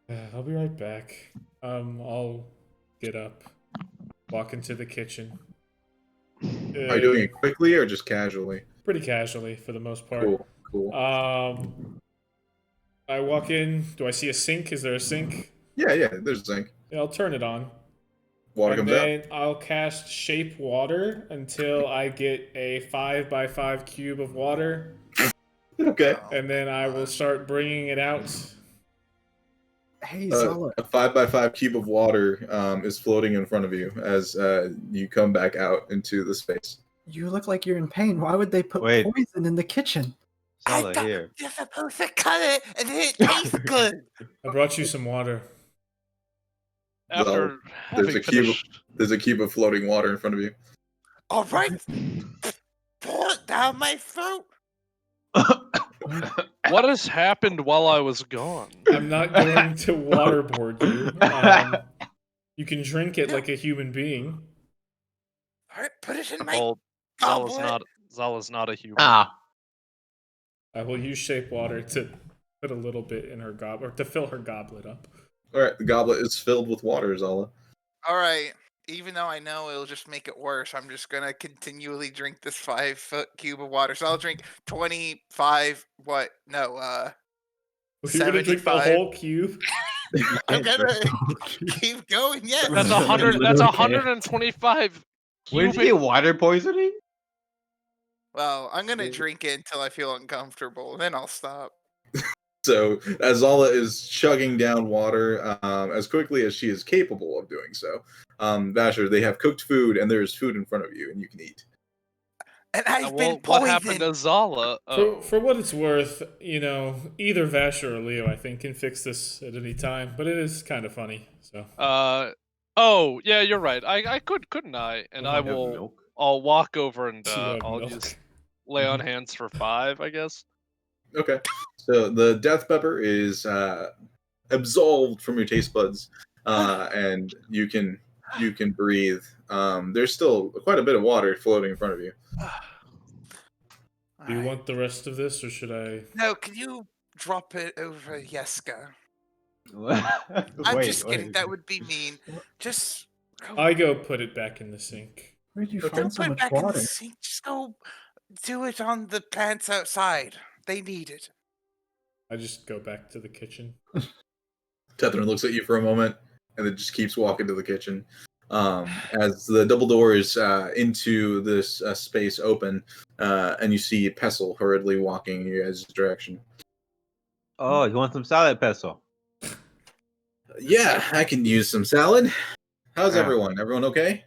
kitchen. I'll be right back. I'll get up, walk into the kitchen. Are you doing it quickly or just casually? Pretty casually for the most part. Cool. I walk in. Do I see a sink? Is there a sink? Yeah, there's a sink. Yeah, I'll turn it on. Water And comes out. then I'll cast Shape Water until I get a 5x5 cube of water. Okay. And then I will start bringing it out. Hey, Zala. A 5x5 cube of water is floating in front of you as you come back out into the space. You look like you're in pain. Why would they put Wait. poison in the kitchen? Zala, here. You're supposed to cut it, and then it tastes good. I brought you some water. After there's having a cube. finished, There's a cube of floating water in front of you. All right, pour it down my throat. what has happened while I was gone? I'm not going to waterboard you. You can drink it like a human being. All right, put it in my Well, goblet. Zala's not a human. Ah. I will use Shape Water to put a little bit in her goblet, or to fill her goblet up. All right, the goblet is filled with water, Zala. All right. Even though I know it'll just make it worse, I'm just gonna continually drink this 5-foot cube of water. So I'll drink 25. What? No. You're gonna drink the 75. whole cube? I'm gonna keep going. Yes. That's 100. That's 125. Where'd you get water poisoning? Well, I'm gonna drink it until I feel uncomfortable, then I'll stop. So as Zala is chugging down water as quickly as she is capable of doing so, Vasher, they have cooked food and there is food in front of you and you can eat. And I've been What poisoned. happened to Zala? Oh. For what it's worth, either Vasher or Leo, I think, can fix this at any time. But it is kind of funny. So. Oh yeah, you're right. I couldn't I? And I will. Milk. I'll walk over and You have I'll milk. just lay on hands for 5, I guess. Okay. So the death pepper is absolved from your taste buds, and you can breathe. There's still quite a bit of water floating in front of you. Do you want the rest of this, or should I? No, can you drop it over Yeska? Wait, I'm just kidding. wait. That would be mean. Just go, I go put it back in the sink. Where'd you don't find so put it much back in water? the sink. Just go do it on the plants outside. They need it. I just go back to the kitchen. Tethrin looks at you for a moment and then just keeps walking to the kitchen. As the double doors into this space open, and you see Pestle hurriedly walking in your guys' direction. Oh, you want some salad pesto? Yeah, I can use some salad. How's Ah. everyone? Everyone okay?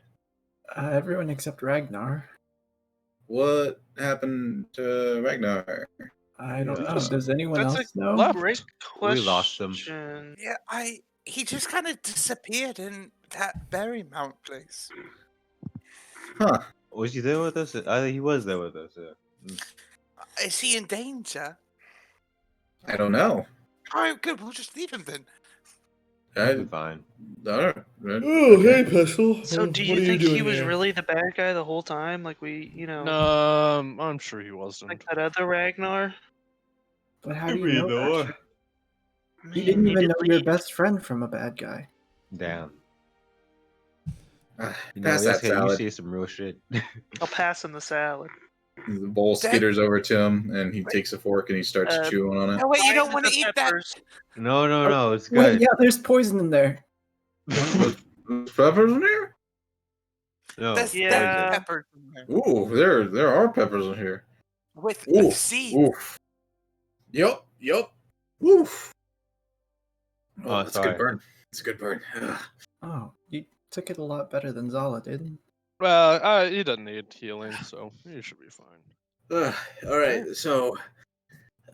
Everyone except Ragnar. What happened to Ragnar? I don't know. Yeah. Does anyone That's else know? Left. Great We lost him. question. Yeah, he just kind of disappeared in that berry mount place. Huh. Was he there with us? I think he was there with us. Yeah. Is he in danger? I don't know. Alright, good, we'll just leave him then. I, He'll be fine. Oh, hey, Pestle. So, do you think he was really the bad guy the whole time? Like I'm sure he wasn't. like that other Ragnar? But how do you know that? You Man, didn't he even did know your leave. best friend from a bad guy. Damn. You know, Pass that yesterday you salad. say some real shit. I'll pass him the salad. The bowl skitters over to him, and he takes a fork and he starts chewing on it. No, wait, you don't Why want to is it eat the that. peppers? No, it's Wait, good. yeah, there's poison in there. There's peppers in here? No, There's Yeah. peppers in there. Ooh, there are peppers in here. With Oof, seeds. oof. Yup. Oof. Oh, That's a sorry. good burn. It's a good burn. Ugh. Oh, you took it a lot better than Zala did. Well, he doesn't need healing, so he should be fine. All right, so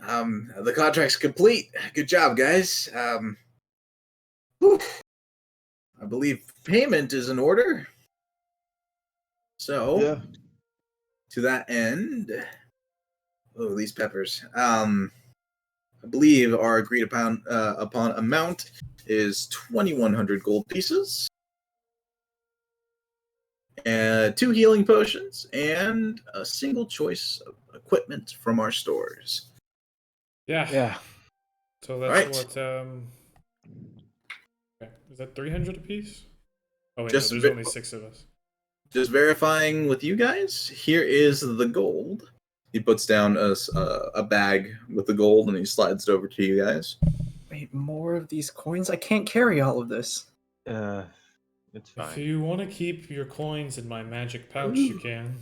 the contract's complete. Good job, guys. Whew. I believe payment is in order. So, Yeah. to that end, oh, these peppers. I believe our agreed upon amount is 2,100 gold pieces, 2 healing potions, and a single choice of equipment from our stores. Yeah. Yeah. So that's Right. what. Okay. Is that 300 apiece? Oh wait, Just no, a there's bit- only 6 of us. Just verifying with you guys. Here is the gold. He puts down a bag with the gold and he slides it over to you guys. Wait, more of these coins? I can't carry all of this. It's If fine. you want to keep your coins in my magic pouch, you can.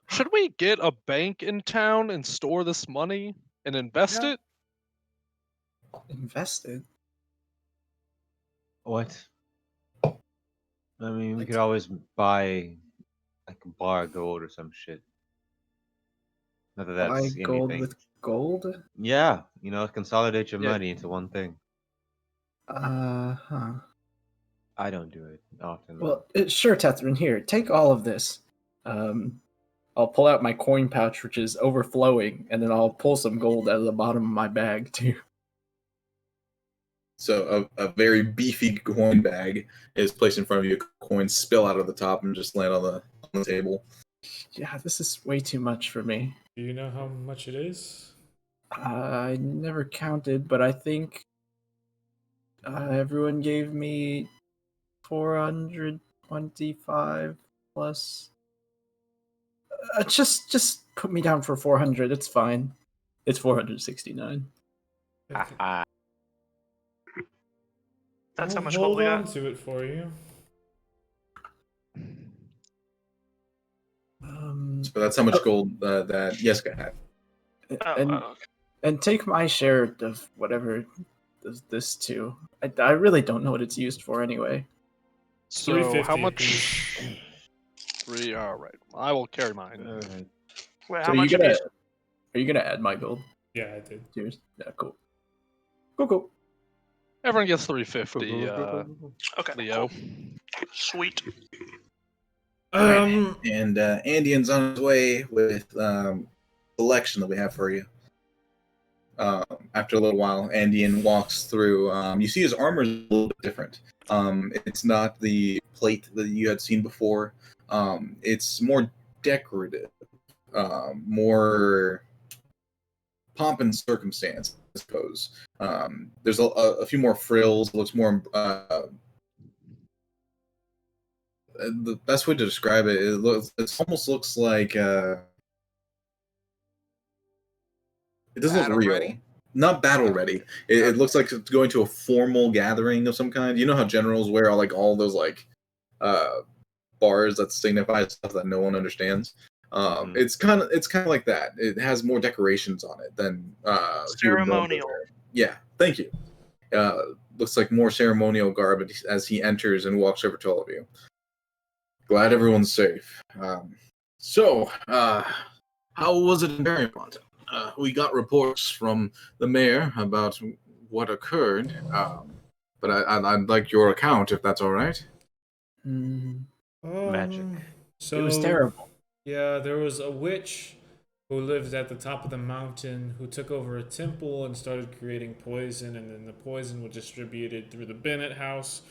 Should we get a bank in town and store this money and invest it? Invested? What? I mean, we could always buy like a bar of gold or some shit. Not that Buy that's gold anything. with gold? Yeah, consolidate your Yeah. money into one thing. Huh. I don't do it often. Well, sure, Tethrin, here, take all of this. I'll pull out my coin pouch, which is overflowing, and then I'll pull some gold out of the bottom of my bag, too. So a very beefy coin bag is placed in front of you. Coins spill out of the top and just land on the table. Yeah, this is way too much for me. Do you know how much it is? I never counted, but I think everyone gave me 425 plus. Just put me down for 400. It's fine. It's 469. That's how I'll much gold hold we on got. to it for you. So that's how much gold that Yeska had. And take my share of whatever this too. I really don't know what it's used for anyway. So 350 how much? apiece. 3. All right, I will carry mine. Alright. Wait, So how much? Are you gonna add my gold? Yeah, I did. Yours? Yeah, cool. Cool. Everyone gets 350. Okay, Leo. cool. Sweet. And Andian's on his way with selection that we have for you. After a little while, Andian walks through. You see his armor is a little bit different. It's not the plate that you had seen before. It's more decorative, more pomp and circumstance, I suppose. There's a few more frills. It looks more. The best way to describe it, it almost looks like. It doesn't look Battle real. ready? Not battle ready. It looks like it's going to a formal gathering of some kind. You know how generals wear all those bars that signify stuff that no one understands. It's kind of like that. It has more decorations on it than Ceremonial. Yeah, thank you. looks like more ceremonial garb as he enters and walks over to all of you. Glad everyone's safe. How was it in Marymount? We got reports from the mayor about what occurred, but I'd like your account if that's all right. Magic. So, It was terrible. Yeah, there was a witch who lived at the top of the mountain who took over a temple and started creating poison, and then the poison was distributed through the Bennett house.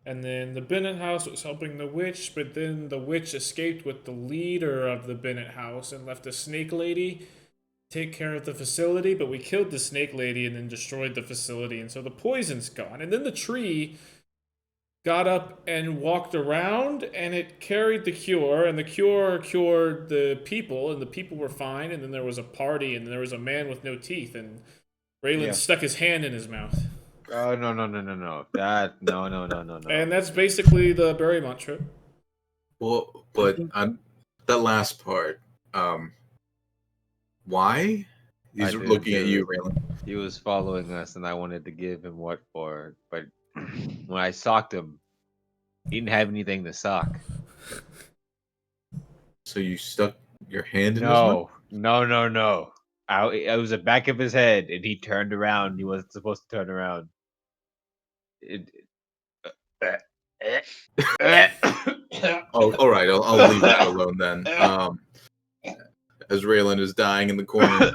And then the Bennett house was helping the witch, but then the witch escaped with the leader of the Bennett house and left a snake lady take care of the facility, but we killed the snake lady and then destroyed the facility, and so the poison's gone. And then the tree got up and walked around, and it carried the cure, and the cure cured the people, and the people were fine, and then there was a party, and there was a man with no teeth, and Raylan stuck his hand in his mouth. Oh, no. That, no. And that's basically the Berrymont trip. Well, but that last part, why? He's looking at you, Raylan. He was following us, and I wanted to give him what for, but when I socked him, he didn't have anything to sock. So you stuck your hand in his mouth? No. It was the back of his head, and he turned around. He wasn't supposed to turn around. Oh, all right. I'll leave that alone then. As Raylan is dying in the corner.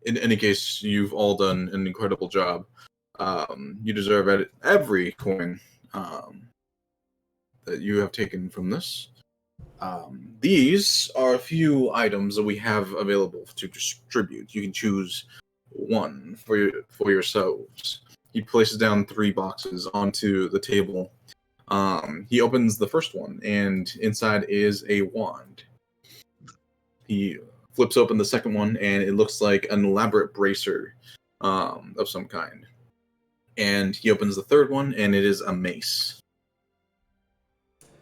In any case, you've all done an incredible job. You deserve every coin that you have taken from this. These are a few items that we have available to distribute. You can choose one for yourselves. He places down 3 boxes onto the table. He opens the first one, and inside is a wand. He flips open the second one, and it looks like an elaborate bracer of some kind. And he opens the third one, and it is a mace.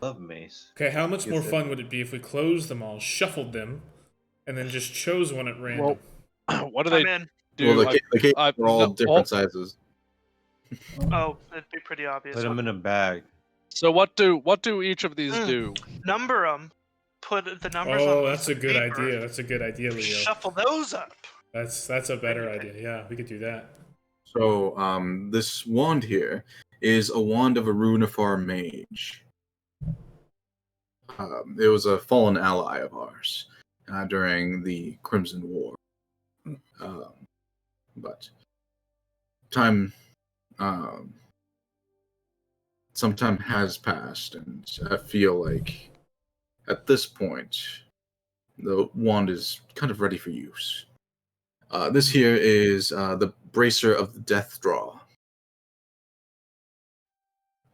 Love mace. Okay, how much more fun would it be if we closed them all, shuffled them, and then just chose one at random? Well, what do they do? Well, the cases are all different sizes. Oh, it'd be pretty obvious. Put them in a bag. So what do each of these do? Number them. Put the numbers on. Oh, that's a good paper. idea. That's a good idea, Leo. Shuffle those up. That's a better idea. Yeah, we could do that. So, this wand here is a wand of a Runefar mage. It was a fallen ally of ours during the Crimson War. But time, some time has passed, and I feel like at this point, the wand is kind of ready for use. This here is the Bracer of the Death Draw.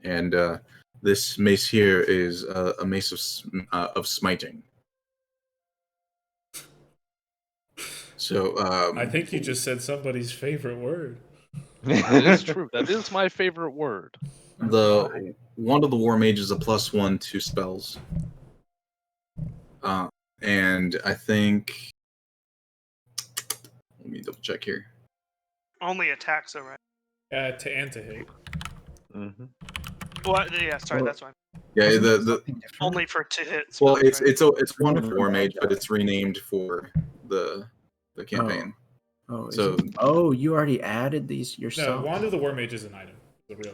And this mace here is a mace of smiting. So I think you just said somebody's favorite word. That is true. That is my favorite word. The Wand of the War Mage is a +1 to spells. And I think... Let me double check here. Only attacks, though, right? To hit. Mm-hmm. Well, yeah, sorry, that's fine. Yeah, the Only for to hit. Well, spells, right? it's Wand of War Mage, but it's renamed for the campaign. You already added these yourself? No, Wand of the War Mage is an item.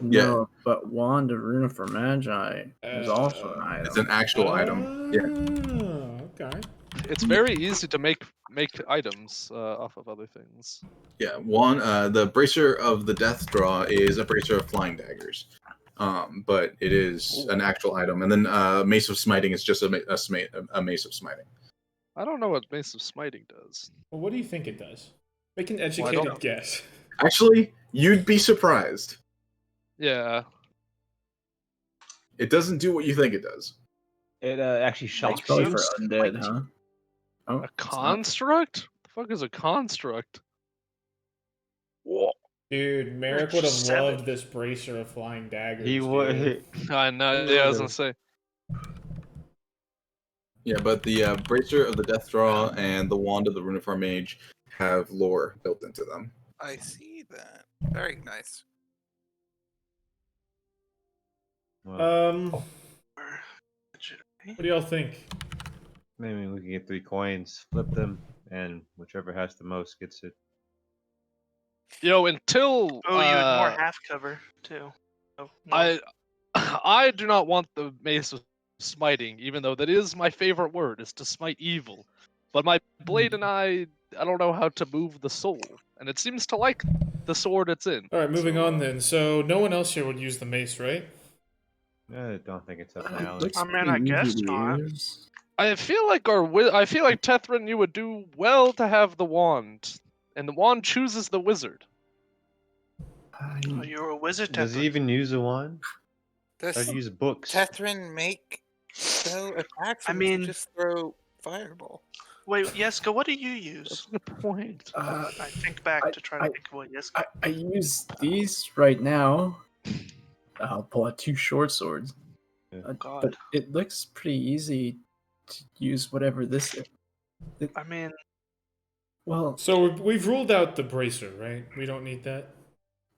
No, but Wand of Runefar Magi is also an item. It's an actual item. Yeah. Okay. It's very easy to make items off of other things. Yeah, the Bracer of the Death Draw is a bracer of flying daggers. But it is an actual item. And then Mace of Smiting is just a Mace of Smiting. I don't know what Mace of Smiting does. Well, what do you think it does? Make an educated guess. Actually, you'd be surprised. Yeah. It doesn't do what you think it does. It actually shocks Probably you. for undead, huh? Oh, A construct? The fuck is a construct? Whoa. Dude, Merrick would have loved this bracer of flying daggers. He would. I know. Yeah, I was gonna say. Yeah, but the Bracer of the Death Draw and the Wand of the Runefar Mage have lore built into them. I see that. Very nice. Well, What do y'all think? maybe we can get 3 coins, flip them, and whichever has the most gets it. Until Oh, you would more half cover too. Oh, more. I do not want the mace of smiting, even though that is my favorite word, is to smite evil. But my blade and I don't know how to move the soul, and it seems to like the sword it's in. All right, moving So, on then. So no one else here would use the mace, right? I don't think it's up my It alley. looks I mean, pretty I easy guess to not. use. I feel like Tethrin, you would do well to have the wand, and the wand chooses the wizard. Oh, you're a wizard, Does he Tethrin. even use a wand? Or Does do you use books? Tethrin make spell attacks, I or does he mean- just throw fireball? Wait, Yeska, what do you That's use? a good point. I think back to try to think of what Yeska. I use these right now. I'll pull out 2 short swords. Yeah. God. But it looks pretty easy to use whatever this is. I mean, Well, So we've ruled out the bracer, right? We don't need that.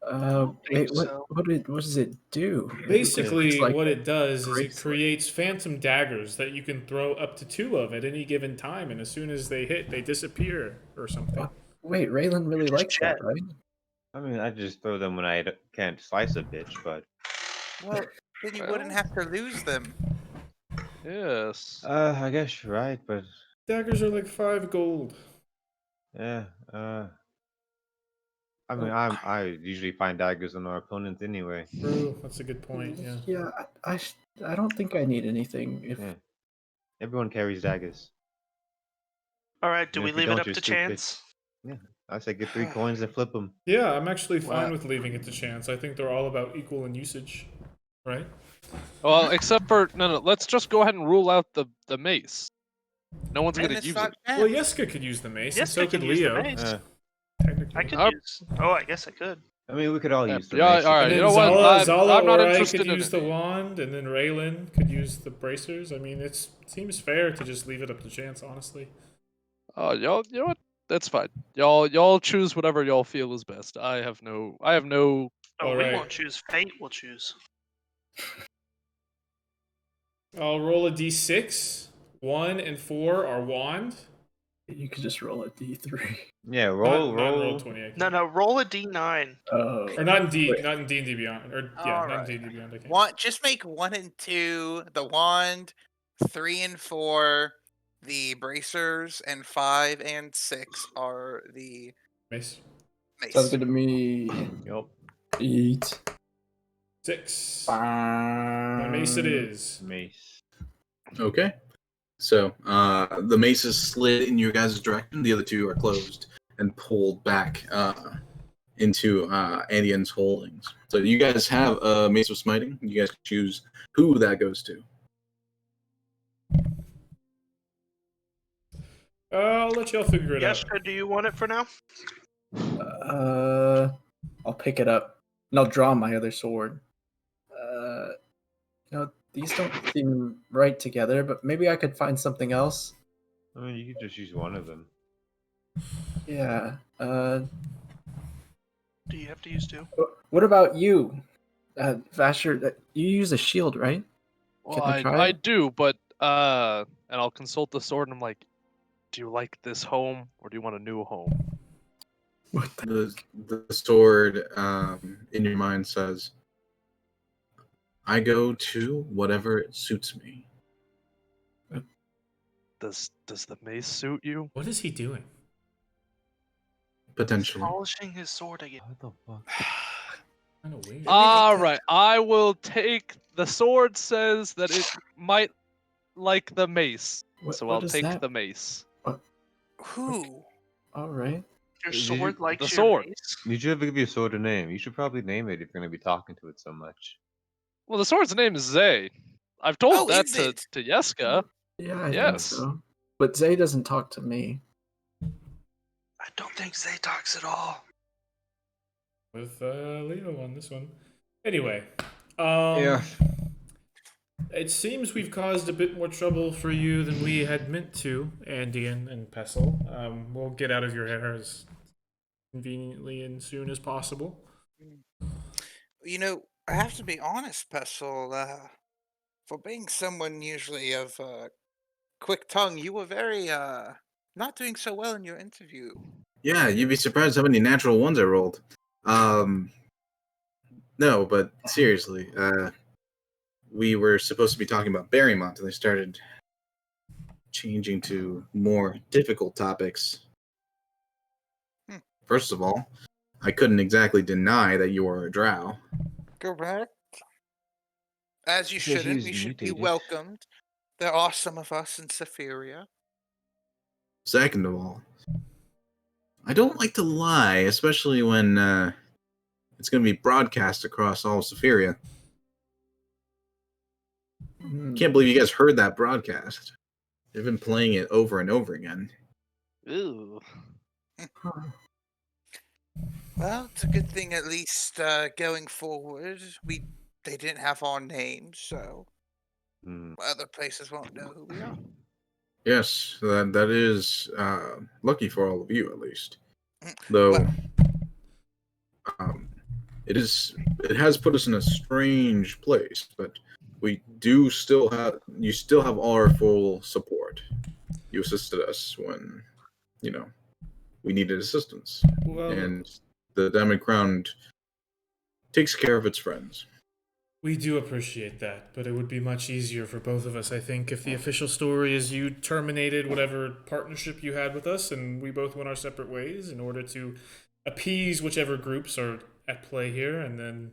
don't think wait, what? so. What does it do? Basically, It's like what a it does is it bracelet. creates phantom daggers that you can throw up to 2 of at any given time, and as soon as they hit, they disappear or something. Wait, Raylan really Just likes that, jet. right? I mean, I just throw them when I can't slice a bitch, but Well, then you wouldn't Well. have to lose them. Yes. I guess you're right, but Daggers are like 5 gold. yeah, I mean, I usually find daggers on our opponents anyway. True, that's a good point. Yeah. Yeah, I don't think I need anything. If Yeah. Everyone carries daggers. All right, do And we if you leave it don't, up you're to stupid. chance? I say get 3 coins and flip them. Yeah, I'm actually fine Wow. with leaving it to chance. I think they're all about equal in usage, right? Well, except for no. Let's just go ahead and rule out the mace. No one's And gonna it's use not it. Well, chance. Yeska could use the mace, Yeska and so can could use the Leo. mace. Technically. I could Up. use. Oh, I guess I could. I mean, we could all Yeah, use the yeah, mace. all right. And then You know what? Zala I'm not or I interested could in use it. the wand, and then Raylan could use the bracers. I mean, it seems fair to just leave it up to chance, honestly. Oh, y'all, you know what? That's fine. Y'all choose whatever y'all feel is best. I have no. Oh, All we right. won't choose. Fate will choose. I'll roll a d6. 1 and 4 are wand. you could just roll a D3. Yeah, roll, Not in roll. roll 20. I No, can't. no. Roll a d9. Oh, Or not in D, Wait. not in D&D Beyond. Or yeah, not in Alright. D&D Beyond. I can't. Just make 1 and 2 the wand, 3 and 4 the bracers, and 5 and 6 are the Mace. mace. sounds good to me. Yup. Eat. 6. My The mace it is. Mace. Okay. So the mace is slid in your guys' direction. The other 2 are closed and pulled back into Andian's holdings. So you guys have a mace of smiting. You guys can choose who that goes to. I'll let y'all figure it out. Yeska, do you want it for now? I'll pick it up and I'll draw my other sword. These don't seem right together, but maybe I could find something else. I mean, you could just use one of them. Yeah. Do you have to use 2? What about you, Vasher? You use a shield, right? Well, Can I try I it? do, but and I'll consult the sword, and I'm like, do you like this home, or do you want a new home? What the? The sword in your mind says, I go to whatever it suits me. Does the mace suit you? What is he doing? Potentially. Polishing his sword again. What the fuck? Kind of weird. All right, I will take the sword. Says that it might like the mace, so What I'll is take that? the mace. Who? All right. Your Did sword you- likes the your sword. mace? You should give your sword a name. You should probably name it if you're going to be talking to it so much. Well, the sword's name is Zay. I've told Oh, that is it? to Yeska. Yeah, I think Yes. so. But Zay doesn't talk to me. I don't think Zay talks at all. With Leo on this one. Anyway. Yeah. It seems we've caused a bit more trouble for you than we had meant to, Andian and Pestle. We'll get out of your hair as conveniently and soon as possible. You know, I have to be honest, Pestle. For being someone usually of quick tongue, you were very not doing so well in your interview. Yeah, you'd be surprised how many natural ones I rolled. Um, no, but seriously, we were supposed to be talking about Barrymont, and they started changing to more difficult topics. Hmm. First of all, I couldn't exactly deny that you were a drow. Correct. As you Because shouldn't. he's You should be mutated. welcomed. There are some of us in Sephiria. Second of all, I don't like to lie, especially when it's going to be broadcast across all of Sephiria. Can't believe you guys heard that broadcast. They've been playing it over and over again. Ooh. Well, it's a good thing at least going forward. They didn't have our names, so Hmm. other places won't know who we are. Yes, that is lucky for all of you, at least. Mm, Though well- um, it has put us in a strange place, but you still have all our full support. You assisted us when we needed assistance, Well, and the Diamond Crown takes care of its friends. we do appreciate that, but it would be much easier for both of us, I think, if the official story is you terminated whatever partnership you had with us and we both went our separate ways in order to appease whichever groups are at play here, and then,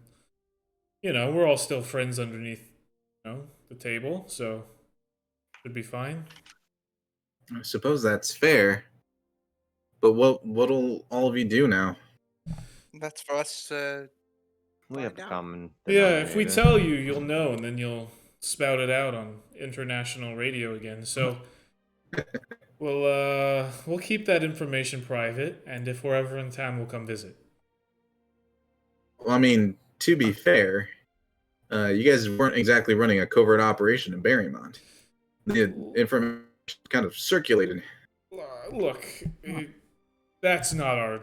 we're all still friends underneath, the table, so should be fine. I suppose that's fair. But what'll all of you do now? That's for us to We have find a out. common Yeah, if we denominator. tell you, you'll know, and then you'll spout it out on international radio again. So we'll keep that information private, and if we're ever in town, we'll come visit. Well, I mean, to be fair, you guys weren't exactly running a covert operation in Barrymont. The information kind of circulated. Look, that's not our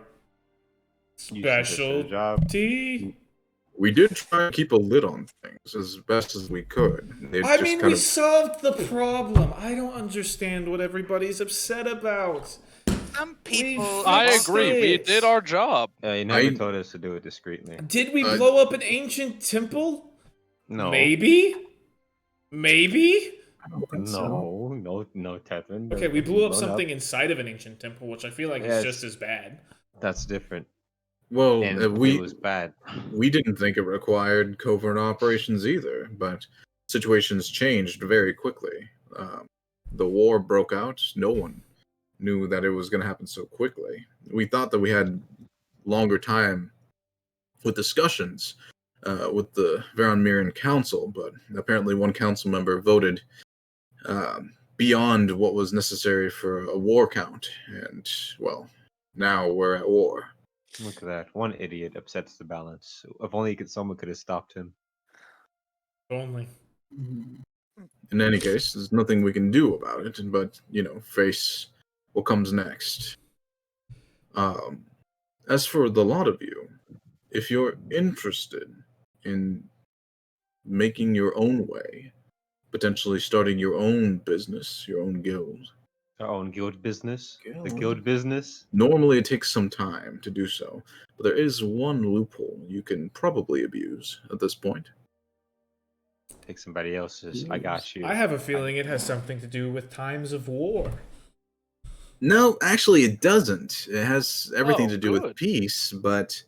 You sent us for the job. specialty. We did try to keep a lid on things as best as we could. I mean, we solved the problem. I don't understand what everybody's upset about. Some people. I fixed agree. We it. did our job. You never told us to do it discreetly. Did we blow up an ancient temple? No. Maybe? I don't think so. No, Tevin. Okay, we blew up something inside of an ancient temple, which I feel like is Yes. just as bad. That's different. Well, And it was bad. We didn't think it required covert operations either, but situations changed very quickly. The war broke out. No one knew that it was going to happen so quickly. We thought that we had longer time with discussions with the Varon Miran Council, but apparently one council member voted beyond what was necessary for a war count, and, well, now we're at war. Look at that. One idiot upsets the balance. If only someone could have stopped him. Only. In any case, there's nothing we can do about it, but, face what comes next. As for the lot of you, if you're interested in making your own way, potentially starting your own business, your own guild. Our own guild business? The Guild? guild business? Normally it takes some time to do so, but there is one loophole you can probably abuse at this point. Take somebody else's. I got you. I have a feeling it has something to do with times of war. No, actually it doesn't. It has everything Oh, to do with good. peace, but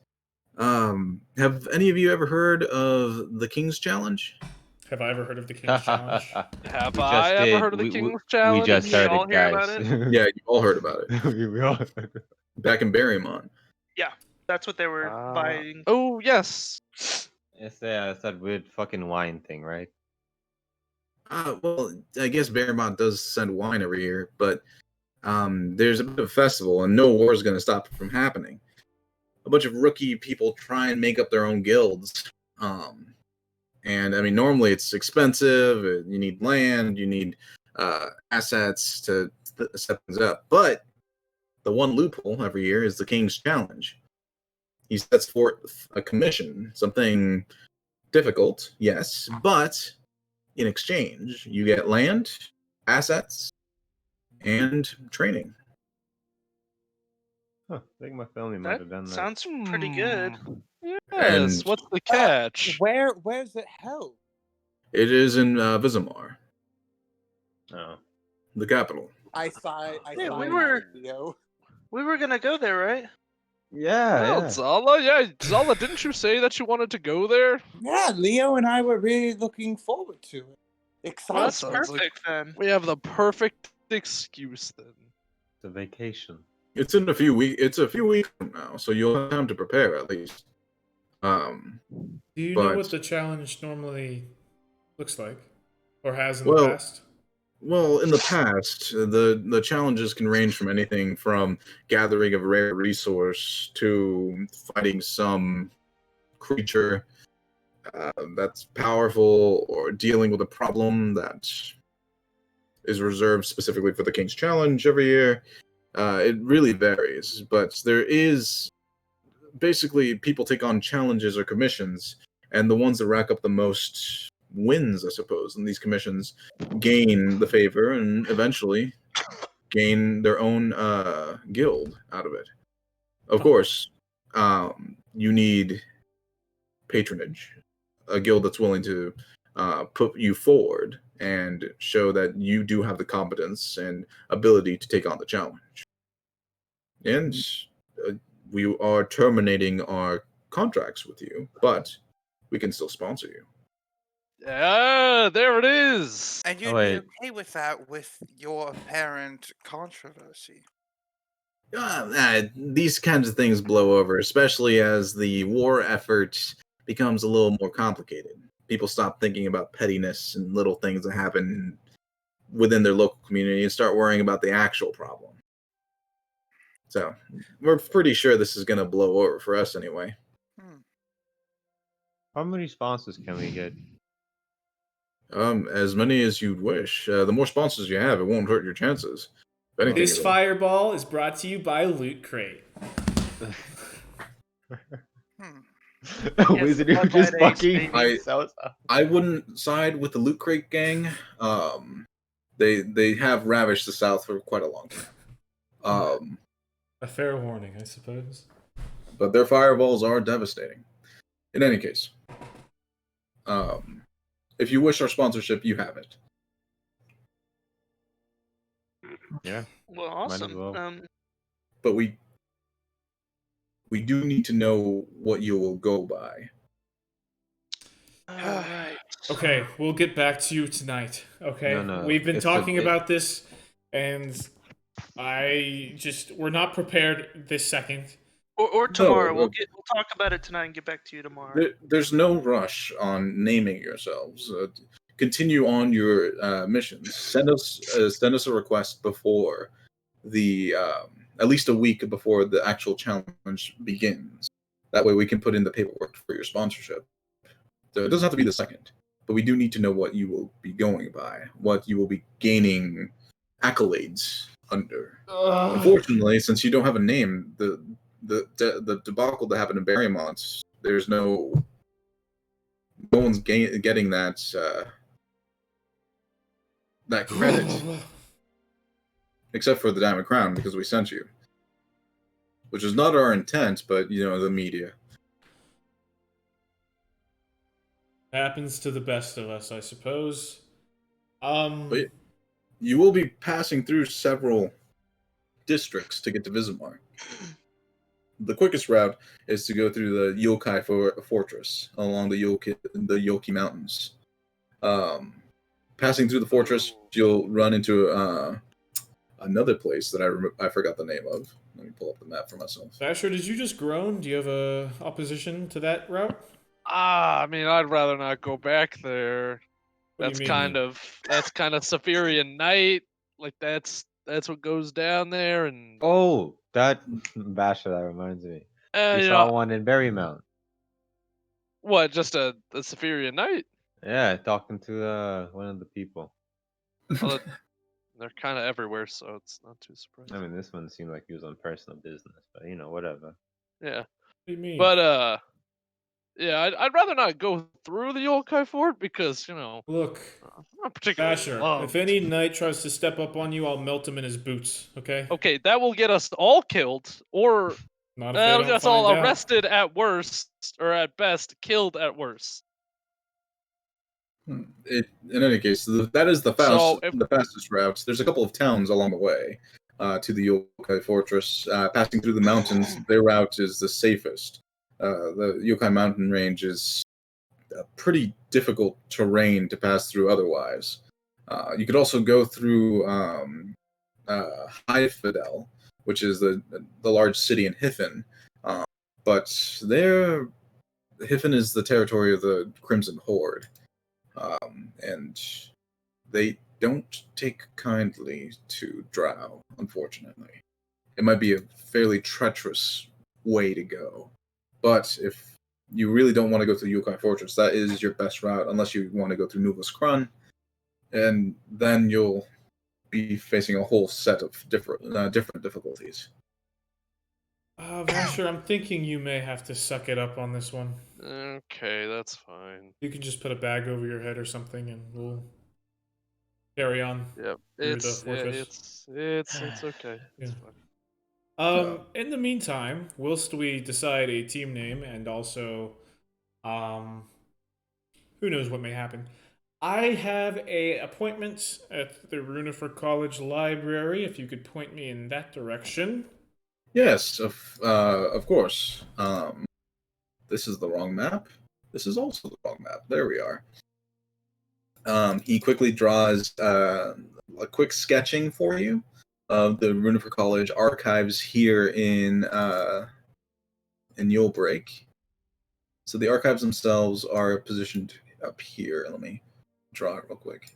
have any of you ever heard of the King's Challenge? Have I ever heard of the King's Challenge? Have We I just ever did. heard of the We- King's we Challenge? just Did you heard all it, hear guys. about it? Yeah, you all heard about it. we all Back in Barrymont. Yeah, that's what they were vying. Oh, yes. It's that weird fucking wine thing, right? Well, I guess Barrymont does send wine every year, but there's a bit of a festival, and no war is going to stop it from happening. A bunch of rookie people try and make up their own guilds. And I mean, normally it's expensive. You need land, you need assets to set things up. But the one loophole every year is the King's Challenge. He sets forth a commission, something difficult, yes, but in exchange, you get land, assets, and training. Huh, I think my family might That have done that. sounds pretty good. Yes. And- What's the catch? Where's it held? It is in Vizamar, Oh. the capital. I sigh. Yeah, we were- Leo. We were gonna go there, right? Yeah, Well, yeah. Zala, Zala, didn't you say that you wanted to go there? Yeah, Leo and I were really looking forward to it. Well, Excited. that's sounds like- perfect then. We have the perfect excuse then. It's a vacation. It's in a few weeks. It's a few weeks from now, so you'll have time to prepare at least. Do you know But- what the challenge normally looks like, or has in Well- the past? Well, in the past, the challenges can range from anything from gathering a rare resource to fighting some creature that's powerful, or dealing with a problem that is reserved specifically for the King's Challenge every year. It really varies, but there is basically people take on challenges or commissions, and the ones that rack up the most wins, I suppose, in these commissions gain the favor and eventually gain their own guild out of it. Of course, you need patronage, a guild that's willing to put you forward and show that you do have the competence and ability to take on the challenge. And we are terminating our contracts with you, but we can still sponsor you. Yeah, there it is. And you'd Oh, be wait. okay with that with your apparent controversy. These kinds of things blow over, especially as the war effort becomes a little more complicated. People stop thinking about pettiness and little things that happen within their local community and start worrying about the actual problem. So, we're pretty sure this is going to blow over for us anyway. How many sponsors can we get? As many as you'd wish. The more sponsors you have, it won't hurt your chances. If anything, This it'll- fireball is brought to you by Loot Crate. Wizard who Blood just Red Ace, fucking baby. sells. I wouldn't side with the Loot Crate gang. They have ravished the South for quite a long time. A fair warning, I suppose. But their fireballs are devastating. In any case, if you wish our sponsorship, you have it. Yeah. Well, Might as awesome. well. But we do need to know what you will go by. All right. Okay, we'll get back to you tonight. Okay, No, we've been it's talking a- about this, and we're not prepared this second. Or tomorrow. No, We'll talk about it tonight and get back to you tomorrow. There's no rush on naming yourselves. Continue on your missions. Send us a request before the at least a week before the actual challenge begins. That way we can put in the paperwork for your sponsorship. So it doesn't have to be the second, but we do need to know what you will be going by, what you will be gaining accolades under. Unfortunately, since you don't have a name, the debacle that happened in Barrymont, there's no one's getting that credit except for the Diamond Crown because we sent you, which is not our intent, but the media. Happens to the best of us, I suppose. But you will be passing through several districts to get to Vizamar. The quickest route is to go through the Yokai Fortress along the Yoki Mountains. Passing through the fortress, you'll run into another place that I forgot the name of. Let me pull up the map for myself. Basher, did you just groan? Do you have a opposition to that route? I mean, I'd rather not go back there. What do That's you mean? kind of Saphirian Night. Like that's what goes down there, and Oh, that Basher, that reminds me. We you saw know, one in Berrymount. what? Just a Saphirian Night? Yeah, talking to one of the people. Well, they're kind of everywhere, so it's not too surprising. I mean, this one seemed like he was on personal business, but whatever. Yeah. do you mean? But yeah, I'd rather not go through the Yokai Fort because Look, I'm not particularly Basher, if loved. any knight tries to step up on you, I'll melt him in his boots, okay? Okay, that will get us all killed, or Not if they that'll don't get us find all out. arrested at worst, or at best killed at worst. In any case, that is the So if fastest route. There's a couple of towns along the way to the Yokai Fortress. Passing through the mountains, their route is the safest. The Yokai Mountain Range is pretty difficult terrain to pass through otherwise. You could also go through High Fidel, which is the large city in Hiffen. But there, Hiffen is the territory of the Crimson Horde. And they don't take kindly to drow, unfortunately. It might be a fairly treacherous way to go. But if you really don't want to go to the Yokai Fortress, that is your best route, unless you want to go through Nuvus Krun, and then you'll be facing a whole set of different difficulties. Vasher, I'm thinking you may have to suck it up on this one. okay, that's fine. You can just put a bag over your head or something, and we'll carry on Yep, through the fortress. it's okay. It's Yeah. fine. In the meantime, whilst we decide a team name and also, who knows what may happen, I have a appointment at the Runifer College Library. If you could point me in that direction. Yes, of course. This is the wrong map. This is also the wrong map. There we are. He quickly draws a quick sketching for you of the Runifer College archives here in Yule Break. So the archives themselves are positioned up here. Let me draw it real quick.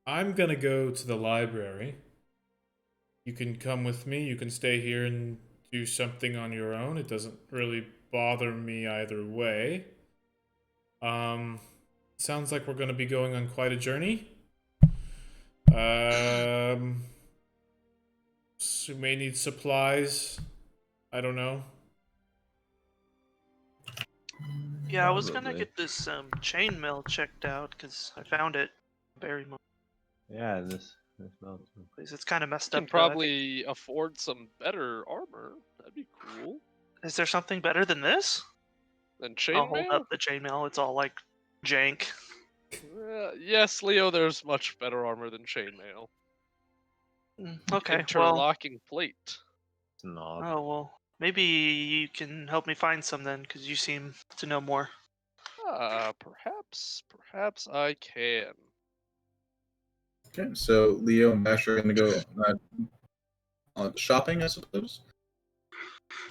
I'm gonna go to the library. You can come with me. You can stay here and do something on your own. It doesn't really bother me either way. Sounds like we're gonna be going on quite a journey. So we may need supplies. I don't know. Yeah, I was gonna Probably. get this chainmail checked out because I found it very much. Yeah, this melts. It's kind of messed Can up. Though, I think. probably afford some better armor. That'd be cool. Is there something better than this? Than I'll hold chainmail? up the chainmail. It's all like jank. Yes, Leo. There's much better armor than chainmail. Okay. Well. Interlocking plate. It's not. Oh well. Maybe you can help me find some then, because you seem to know more. Perhaps I can. Okay, so Leo and Basher are going to go shopping, I suppose.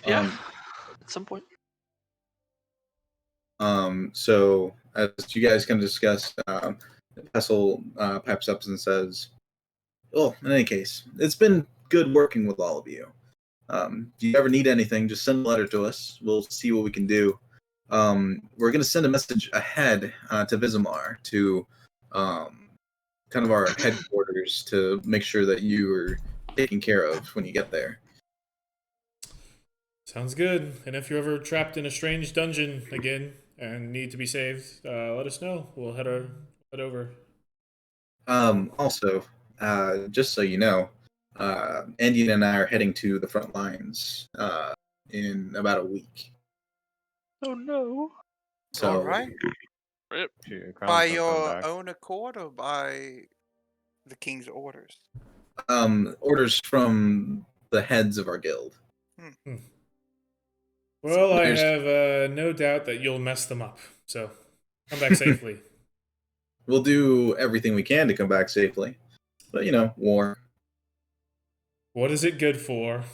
Yeah, at some point. So as you guys can discuss, Pestle pipes up and says, "Oh, in any case, it's been good working with all of you. If you ever need anything, just send a letter to us. We'll see what we can do. We're going to send a message ahead to Vizimar, to kind of our headquarters, to make sure that you are taken care of when you get there." Sounds good. And if you're ever trapped in a strange dungeon again and need to be saved, let us know. We'll head over. Also, just so you know, Andy and I are heading to the front lines in about a week. Oh no. So, All right. Rip. By your own accord or by the king's orders? orders from the heads of our guild. Well, I have no doubt that you'll mess them up. So, come back safely. We'll do everything we can to come back safely. But, war. What is it good for?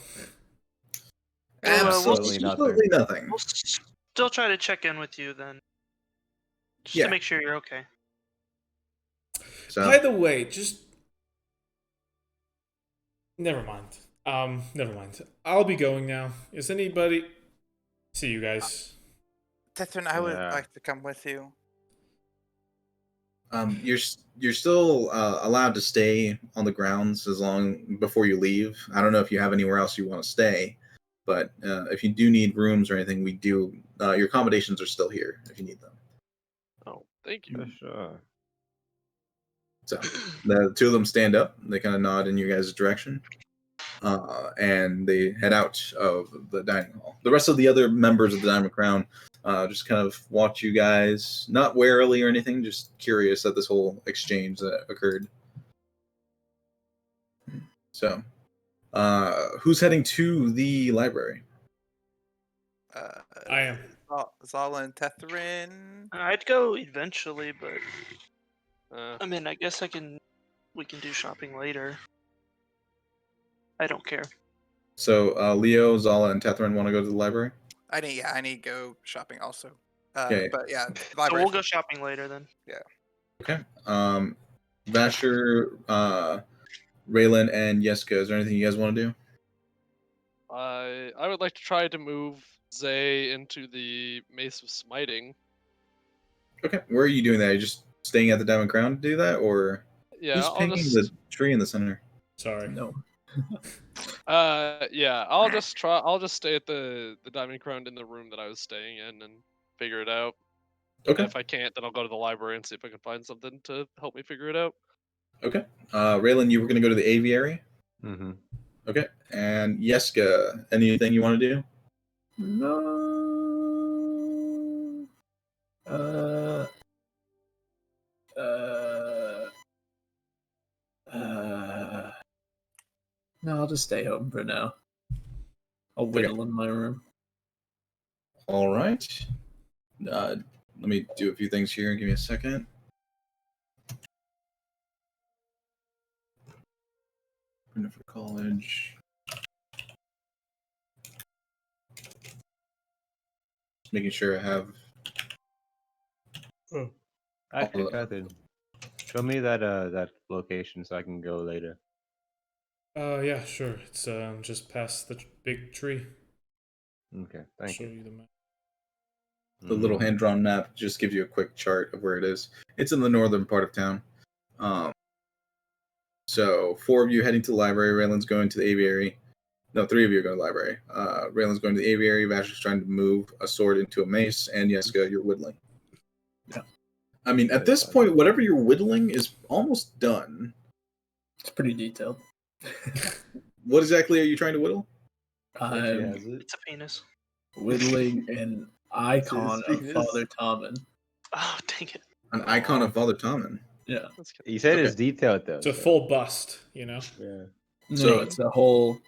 Absolutely nothing. We'll still try to check in with you then. Just to make sure you're okay. So, by the way, just... Never mind. Never mind. I'll be going now. Is anybody... See you guys. Tetrin, I would like to come with you. You're still allowed to stay on the grounds as long before you leave. I don't know if you have anywhere else you want to stay, but if you do need rooms or anything, we do. Your accommodations are still here if you need them. Oh, thank you. For sure. So the two of them stand up. They kind of nod in your guys' direction, and they head out of the dining hall. The rest of the other members of the Diamond Crown just kind of watch you guys, not warily or anything, just curious at this whole exchange that occurred. So, who's heading to the library? I am. Zala and Tetherin. I'd go eventually, but Uh, I mean, I guess we can do shopping later. I don't care. So, Leo, Zala, and Tetherin want to go to the library? I need to go shopping also. Okay. But yeah, So library. we'll go shopping later then. Okay. Vasher, Raylan, and Yeska, is there anything you guys want to do? I would like to try to move Zay into the Mace of Smiting. Okay. Where are you doing that? Are you just staying at the Diamond Crown to do that, or Yeah, who's I'll painting just the tree in the center? Sorry. No. yeah, I'll just try. I'll just stay at the Diamond Crown in the room that I was staying in and figure it out. Okay. And if I can't, then I'll go to the library and see if I can find something to help me figure it out. Okay. Raylan, you were going to go to the aviary? Mm-hmm. Okay. And Yeska, anything you want to do? No. Uh. No, I'll just stay home for now. I'll whittle in my room. All right. Let me do a few things here. Give me a second. For college. Just making sure I have. Actually, Catherine, show me that location so I can go later. Yeah, sure. It's just past the big tree. Okay, thank Show you. you the map. The little hand-drawn map just gives you a quick chart of where it is. It's in the northern part of town. So 4 of you heading to the library. Raylan's going to the aviary. No, 3 of you are going to the library. Raylan's going to the aviary. Vasher's trying to move a sword into a mace, and Yeska, you're whittling. Yeah. I mean, at this point, whatever you're whittling is almost done. It's pretty detailed. What exactly are you trying to whittle? I'm It's a penis. whittling an icon of penis. Father Tommen. Oh, dang it. An icon of Father Tommen. Yeah. You said Okay. it's detailed though. It's a so- full bust, you know? Yeah. No, So- it's a whole,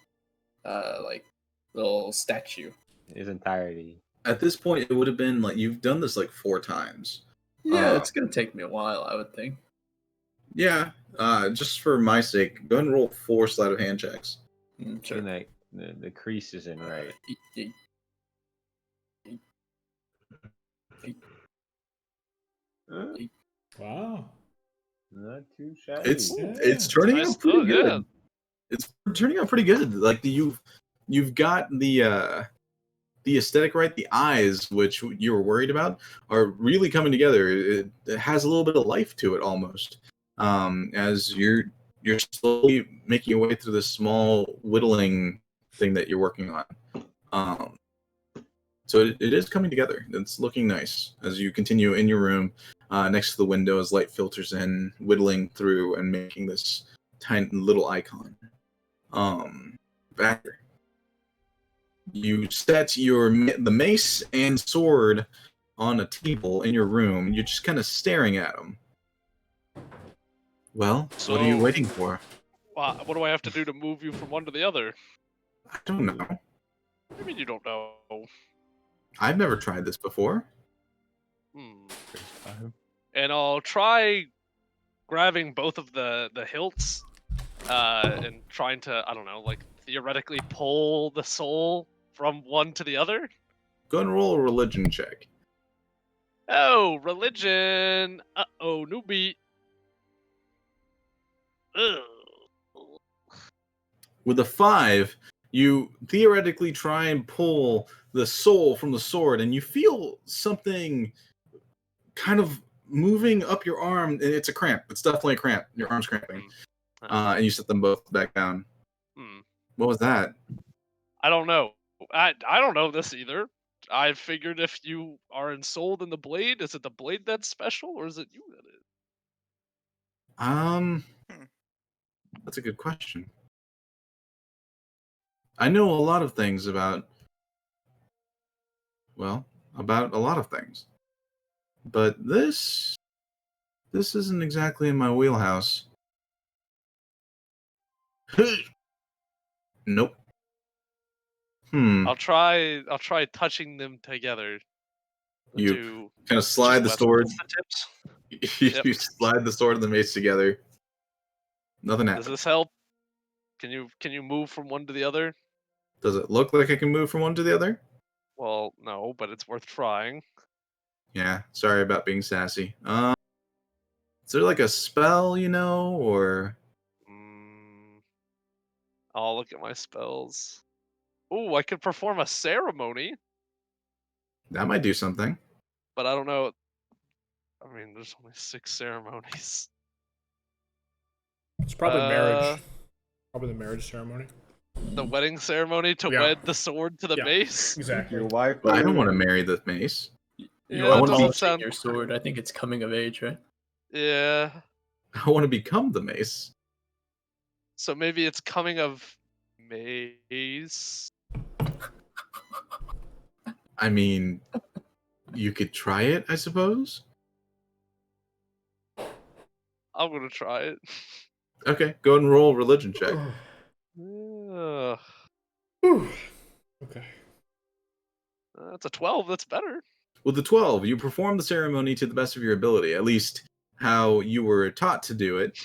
like, little statue. His entirety. At this point, it would have been like you've done this like 4 times. Yeah, it's gonna take me a while, I would think. Yeah. Just for my sake, go ahead and roll 4 sleight of hand checks. Sure. And, like, the crease isn't right. Wow. Not too shabby. It's turning Nice out pretty though, good. yeah. It's turning out pretty good. Like you've got the aesthetic right. The eyes, which you were worried about, are really coming together. It has a little bit of life to it almost. As you're slowly making your way through this small whittling thing that you're working on. So it is coming together. It's looking nice as you continue in your room next to the window as light filters in, whittling through and making this tiny little icon. Backer. You set the mace and sword on a table in your room. You're just kind of staring at them. Well, what are you So- waiting for? What do I have to do to move you from one to the other? I don't know. What do you mean you don't know? I've never tried this before. And I'll try grabbing both of the hilts and trying to, I don't know, like theoretically pull the soul from one to the other. Go ahead and roll a religion check. Oh, religion. Uh-oh, newbie. Ugh. With a 5, you theoretically try and pull the soul from the sword, and you feel something kind of moving up your arm, and it's a cramp. It's definitely a cramp. Your arm's cramping. And you set them both back down. Hmm. What was that? I don't know. I don't know this either. I figured if you are ensouled in the blade, is it the blade that's special, or is it you that is? That's a good question. I know a lot of things about a lot of things. But this isn't exactly in my wheelhouse. Nope. I'll try touching them together. You To kind of slide the just sword. The tips. You Yep. slide the sword and the mace together. Nothing Does happens. this help? Can you move from one to the other? Does it look like I can move from one to the other? Well, no, but it's worth trying. Yeah, sorry about being sassy. Is there like a spell, or I'll look at my spells. Oh, I could perform a ceremony, that might do something? but I don't know. I mean, there's only 6 ceremonies. It's probably marriage. Probably the marriage ceremony. The wedding ceremony to Yeah. wed the sword to the Yeah. mace. Exactly. Your wife. I don't want to marry the mace. Yeah, I that want to doesn't teach sound. your sword. I think it's coming of age, right? Yeah. I want to become the mace. So maybe it's coming of mace. I mean, you could try it, I suppose. I'm gonna try it. Okay, go ahead and roll a religion check. Ugh. Okay. That's a 12. That's better. With the 12, you perform the ceremony to the best of your ability, at least how you were taught to do it,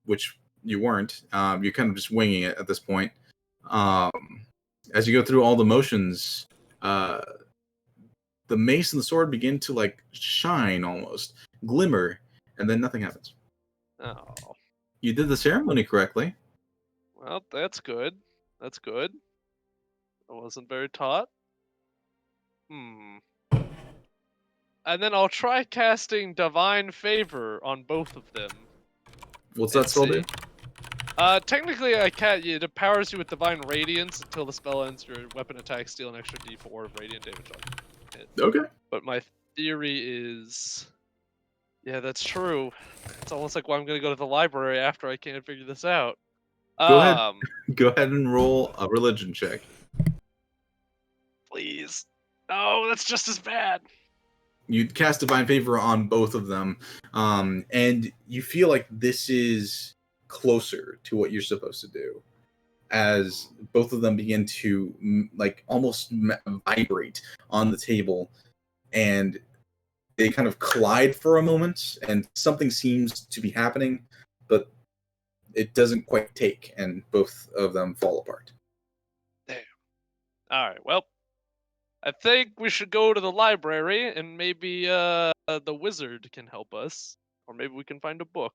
which you weren't. You're kind of just winging it at this point. As you go through all the motions, the mace and the sword begin to like shine almost, glimmer, and then nothing happens. Oh. You did the ceremony correctly. Well, that's good. That's good. I wasn't very taught. And then I'll try casting Divine Favor on both of them. What's that spell do? Technically, I can't. It empowers you with Divine Radiance until the spell ends. Your weapon attacks deal an extra D4 of radiant damage on it. Okay. But my theory is, yeah, that's true. It's almost like, well, I'm gonna go to the library after I can't figure this out. Go ahead. Go ahead and roll a religion check. Please. No, that's just as bad. You cast divine favor on both of them, and you feel like this is closer to what you're supposed to do, as both of them begin to like almost vibrate on the table, and they kind of collide for a moment, and something seems to be happening, but it doesn't quite take, and both of them fall apart. Damn. All right. Well, I think we should go to the library, and maybe the wizard can help us, or maybe we can find a book.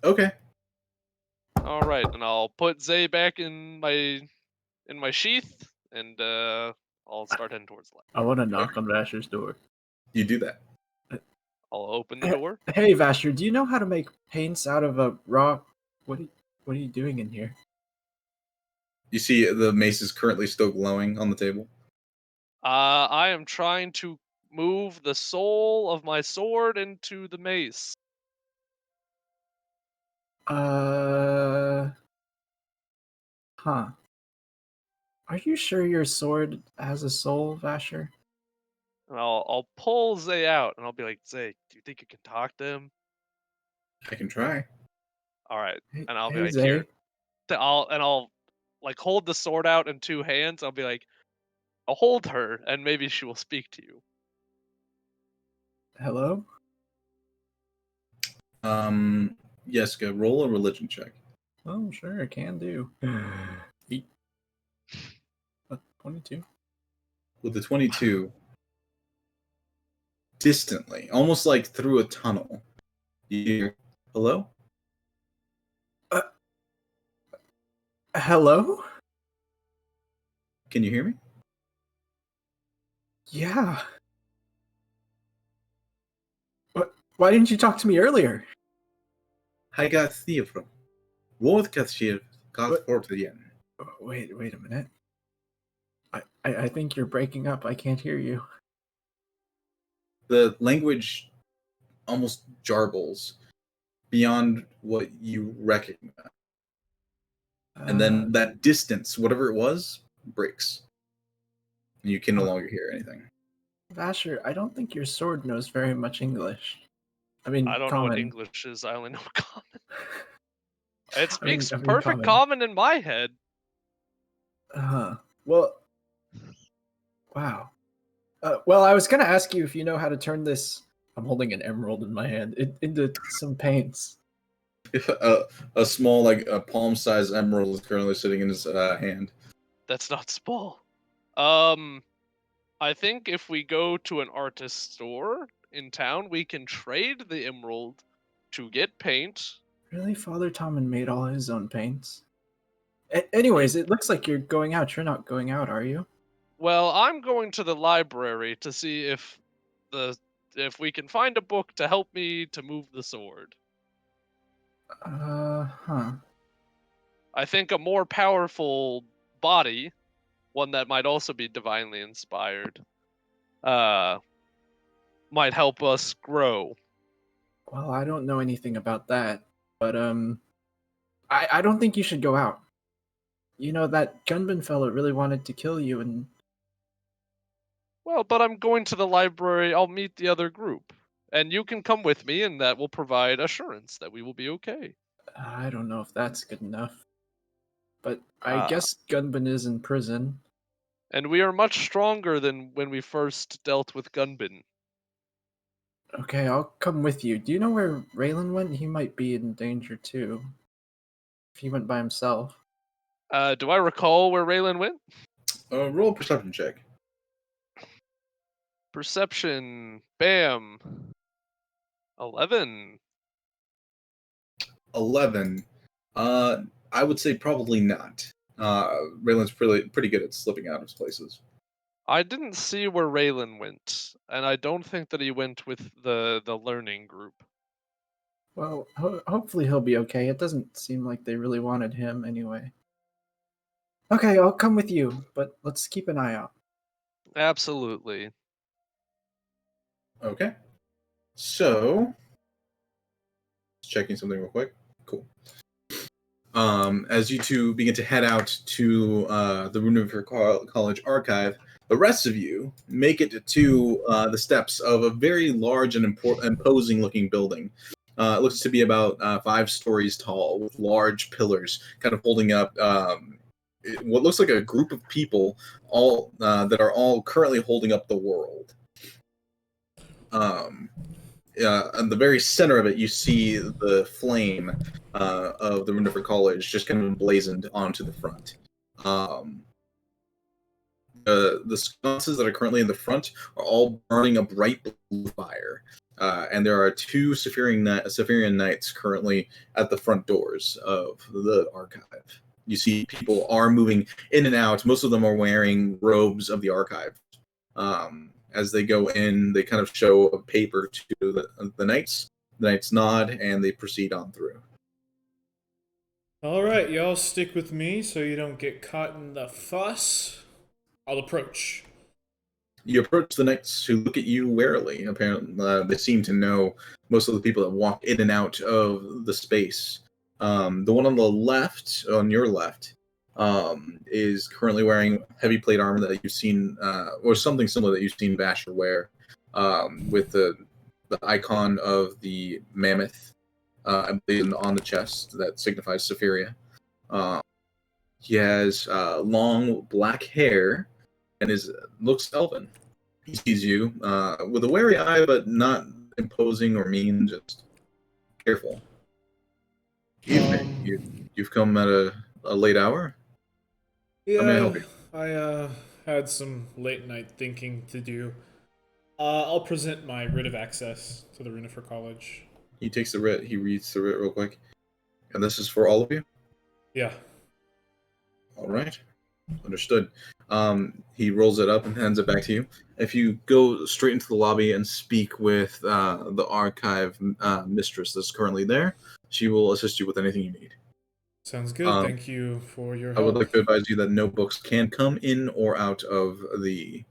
Okay. All right, and I'll put Zay back in my sheath, and I'll start heading towards the library. I want to knock on Vasher's door. You do that. I'll open the door. Hey, Vasher, do you know how to make paints out of a rock? What are you doing in here? You see the mace is currently still glowing on the table. I am trying to move the soul of my sword into the mace. Huh. Are you sure your sword has a soul, Vasher? And I'll pull Zay out, and I'll be like, Zay, do you think you can talk to him? I can try. All right, and I'll be Hey, like, Zay. here. I'll like hold the sword out in 2 hands. I'll be like, I'll hold her, and maybe she will speak to you. Hello? Yes, go roll a religion check. Oh, sure, can do. 22. With the 22, distantly, almost like through a tunnel, you hear, hello? Hello? Can you hear me? Yeah. Why didn't you talk to me earlier? I got Theodore. What got you got for again? Wait a minute. I think you're breaking up. I can't hear you. The language almost jarbles beyond what you recognize. And then that distance, whatever it was, breaks. And you can no longer hear anything. Vasher, I don't think your sword knows very much English. I mean, I don't know what common. English is. I only know common. It I mean- speaks I mean perfect common. common in my head. Well, wow. Well, I was gonna ask you if you know how to turn this. I'm holding an emerald in my hand into some paints. A small, like a palm-sized emerald is currently sitting in his hand. That's not small. I think if we go to an artist store in town, we can trade the emerald to get paint. Really, Father Tommen made all his own paints. Anyways, it looks like you're going out. You're not going out, are you? Well, I'm going to the library to see if we can find a book to help me to move the sword. Huh. I think a more powerful body, one that might also be divinely inspired, might help us grow. Well, I don't know anything about that, but I don't think you should go out. You know that Gunbin fellow really wanted to kill you, and Well, but I'm going to the library. I'll meet the other group. And you can come with me, and that will provide assurance that we will be okay. I don't know if that's good enough. But I Ah. guess Gunbin is in prison. And we are much stronger than when we first dealt with Gunbin. Okay, I'll come with you. Do you know where Raylan went? He might be in danger too. If he went by himself. Do I recall where Raylan went? Roll a perception check. Perception. Bam. 11. 11. I would say probably not. Raylan's pretty good at slipping out of places. I didn't see where Raylan went, and I don't think that he went with the learning group. Well, hopefully he'll be okay. It doesn't seem like they really wanted him anyway. Okay, I'll come with you, but let's keep an eye out. Absolutely. Okay. So, just checking something real quick. Cool. As you two begin to head out to the Morank'Tur College archive, the rest of you make it to the steps of a very large and imposing-looking building. It looks to be about 5 stories tall, with large pillars kind of holding up what looks like a group of people, all that are all currently holding up the world. In the very center of it, you see the flame of the Morank'Tur College just kind of emblazoned onto the front. The sconces that are currently in the front are all burning a bright blue fire. And there are 2 Saphirian Knights currently at the front doors of the archive. You see people are moving in and out. Most of them are wearing robes of the archive. As they go in, they kind of show a paper to the Knights. The Knights nod, and they proceed on through. All right, y'all stick with me so you don't get caught in the fuss. I'll approach. You approach the Knights, who look at you warily. Apparently, they seem to know most of the people that walk in and out of the space. The one on the left, on your left, is currently wearing heavy plate armor that you've seen, or something similar that you've seen Vasher wear, with the icon of the mammoth on the chest that signifies Saphiria. He has long black hair and looks elven. He sees you with a wary eye, but not imposing or mean, just careful. Evening. You've come at a late hour? Yeah, How may I help you? I had some late night thinking to do. I'll present my writ of access to the Morank'Tur College. He takes the writ. He reads the writ real quick. And this is for all of you? Yeah. All right. Understood. He rolls it up and hands it back to you. If you go straight into the lobby and speak with the archive mistress that's currently there, she will assist you with anything you need. Sounds good. Thank you for your I would help. like to advise you that no books can come in or out of the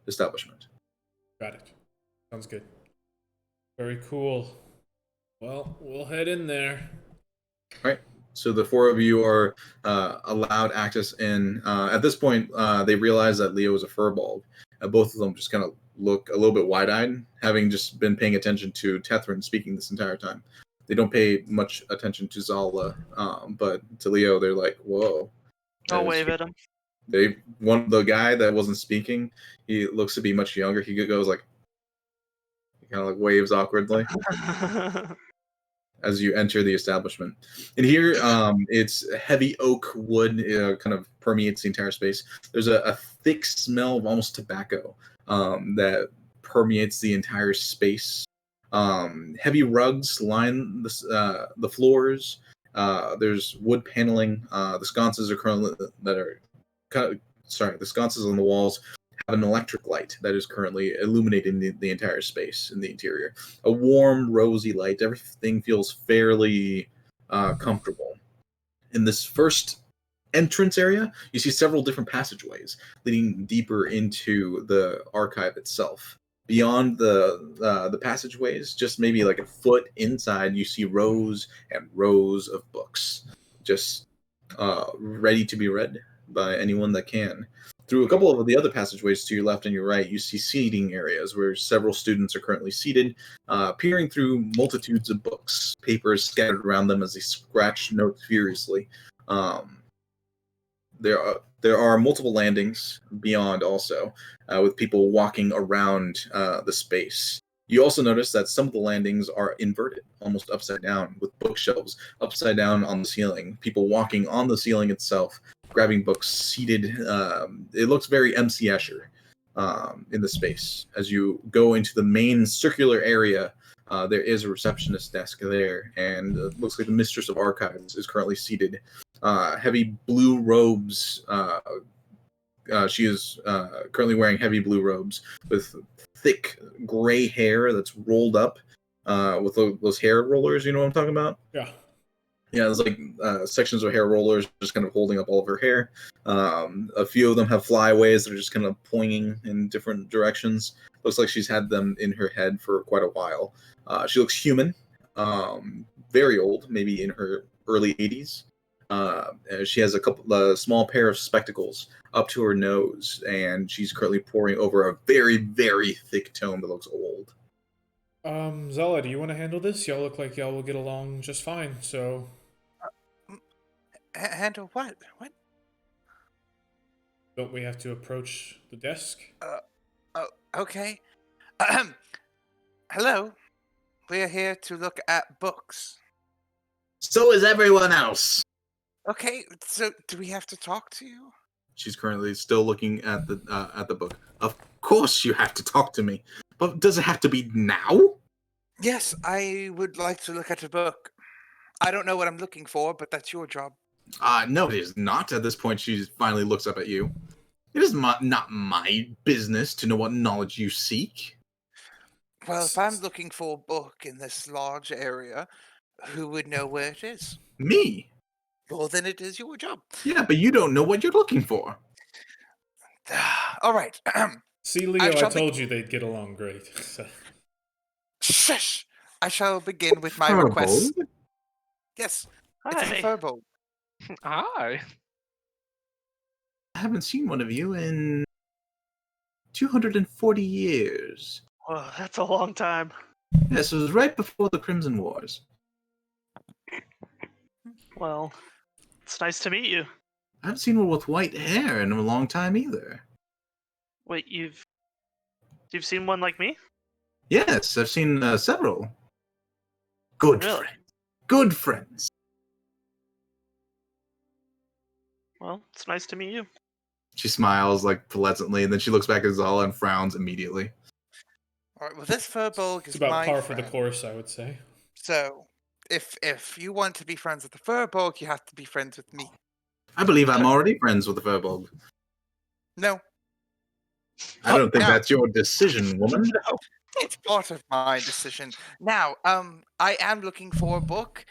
establishment. Got it. Sounds good. Very cool. Well, we'll head in there. All right. So the four of you are allowed access in. At this point, they realize that Leo is a furball. Both of them just kind of look a little bit wide-eyed, having just been paying attention to Tethrin speaking this entire time. They don't pay much attention to Zala, but to Leo, they're like, "Whoa!" I'll wave at him. The guy that wasn't speaking, he looks to be much younger. He goes like, he kind of like waves awkwardly as you enter the establishment. And here, it's heavy oak wood, kind of permeates the entire space. There's a thick smell of almost tobacco that permeates the entire space. Heavy rugs line the floors. There's wood paneling. The sconces are currently the sconces on the walls have an electric light that is currently illuminating the entire space in the interior. A warm, rosy light. Everything feels fairly comfortable. In this first entrance area, you see several different passageways leading deeper into the archive itself. Beyond the passageways, just maybe like a foot inside, you see rows and rows of books, just ready to be read by anyone that can. Through a couple of the other passageways to your left and your right, you see seating areas where several students are currently seated, peering through multitudes of books, papers scattered around them as they scratch notes furiously. There are multiple landings beyond also, with people walking around the space. You also notice that some of the landings are inverted, almost upside down, with bookshelves upside down on the ceiling. People walking on the ceiling itself, grabbing books, seated. It looks very MC Escher in the space. As you go into the main circular area, there is a receptionist desk there, and it looks like the Mistress of Archives is currently seated. Heavy blue robes. She is currently wearing heavy blue robes with thick gray hair that's rolled up with those hair rollers. You know what I'm talking about? Yeah. Yeah, there's like sections of hair rollers just kind of holding up all of her hair. A few of them have flyaways that are just kind of pointing in different directions. Looks like she's had them in her head for quite a while. She looks human, very old, maybe in her early 80s. She has a small pair of spectacles up to her nose, and she's currently poring over a very, very thick tome that looks old. Zala, do you want to handle this? Y'all look like y'all will get along just fine, so... Handle what? What? Don't we have to approach the desk? Oh, okay. Hello. We're here to look at books. So is everyone else. Okay, so do we have to talk to you? She's currently still looking at the book. Of course you have to talk to me. But does it have to be now? Yes, I would like to look at a book. I don't know what I'm looking for, but that's your job. No, it is not. At this point, she finally looks up at you. It is not my business to know what knowledge you seek. Well, if I'm looking for a book in this large area, who would know where it is? Me? Well, then it is your job. Yeah, but you don't know what you're looking for. All right. See, Leo, I told you they'd get along great. So. Shush! I shall begin with my request. Yes, it's a Hi. furbolg. Hi. I haven't seen one of you in 240 years. Well, that's a long time. Yes, it was right before the Crimson Wars. Well, it's nice to meet you. I haven't seen one with white hair in a long time either. Wait, you've seen one like me? Yes, I've seen several. Good Really? friends. Good friends. Well, it's nice to meet you. She smiles like pleasantly, and then she looks back at Zala and frowns immediately. All right. Well, this furbolg It's is about my par friend. for the course, I would say. So, if you want to be friends with the furbolg, you have to be friends with me. I believe I'm already friends with the Furbolg. No, I don't think Now- that's your decision, woman. no, it's part of my decision. Now, I am looking for a book.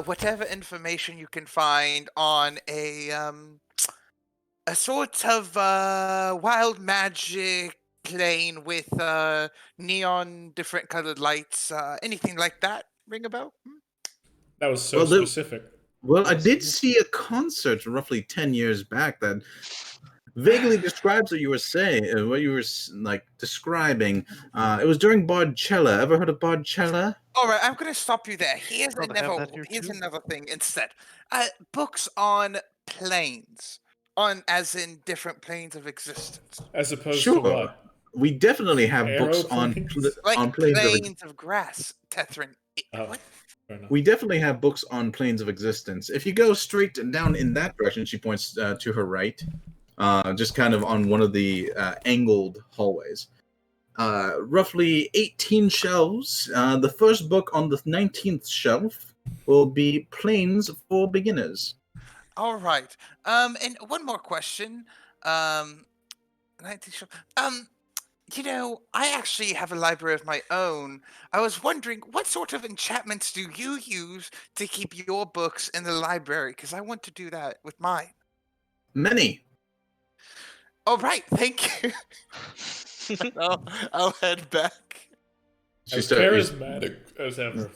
Whatever information you can find on a sort of wild magic plane with neon different colored lights, anything like that ring a bell? That was so Well, specific. Well, I did see a concert roughly 10 years back that vaguely describes what you were saying, what you were like describing. It was during Bardcella. Ever heard of Bardcella? All right, I'm going to stop you there. Here's Oh, they have another that here here's too? another thing instead. Books on planes, on as in different planes of existence, As opposed to Sure. what? We definitely have books Aeroplanes? like on planes of planes of grass. Tethrin. Oh, What? fair enough. we definitely have books on planes of existence. If you go straight down in that direction, she points to her right, just kind of on one of the angled hallways. Roughly 18 shelves. The first book on the 19th shelf will be Planes for Beginners. All right. And one more question. 19 show. I actually have a library of my own. I was wondering, what sort of enchantments do you use to keep your books in the library? Because I want to do that with mine. Many. All right, thank you. I'll head back. As charismatic as ever.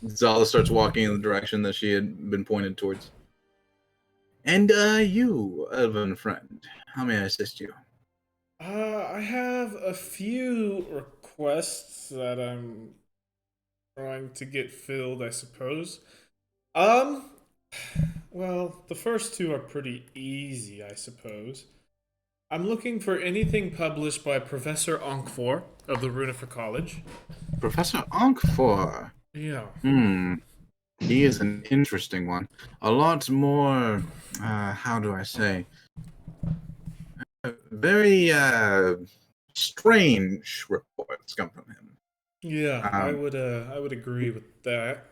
Zala starts walking in the direction that she had been pointed towards. And you, elven friend, how may I assist you? I have a few requests that I'm trying to get filled, I suppose. Well, the first two are pretty easy, I suppose. I'm looking for anything published by Professor Ankfor of the Runifer College. Professor Ankfor. Yeah. He is an interesting one. A lot more, how do I say? Very strange reports come from him. Yeah, I would agree with that.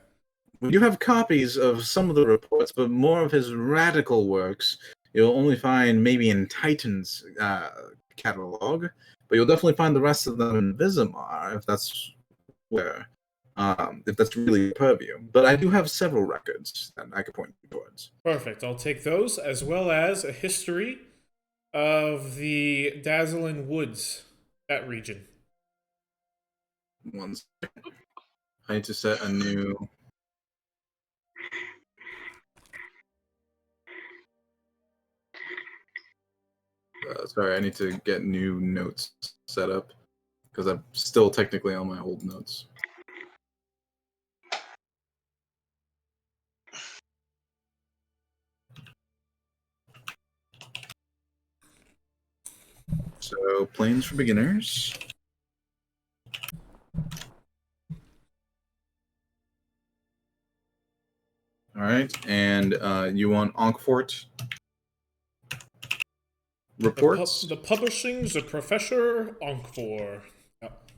We do have copies of some of the reports, but more of his radical works you'll only find maybe in Titan's catalog, but you'll definitely find the rest of them in Visimar if that's where, if that's really your purview. But I do have several records that I could point you towards. Perfect. I'll take those, as well as a history of the Dazzling Woods, that region. One second. I need to set a new. Sorry, I need to get new notes set up because I'm still technically on my old notes. So, Planes for Beginners. All right, and you want Ankfort reports? The publishings of Professor Ankfor. Yep.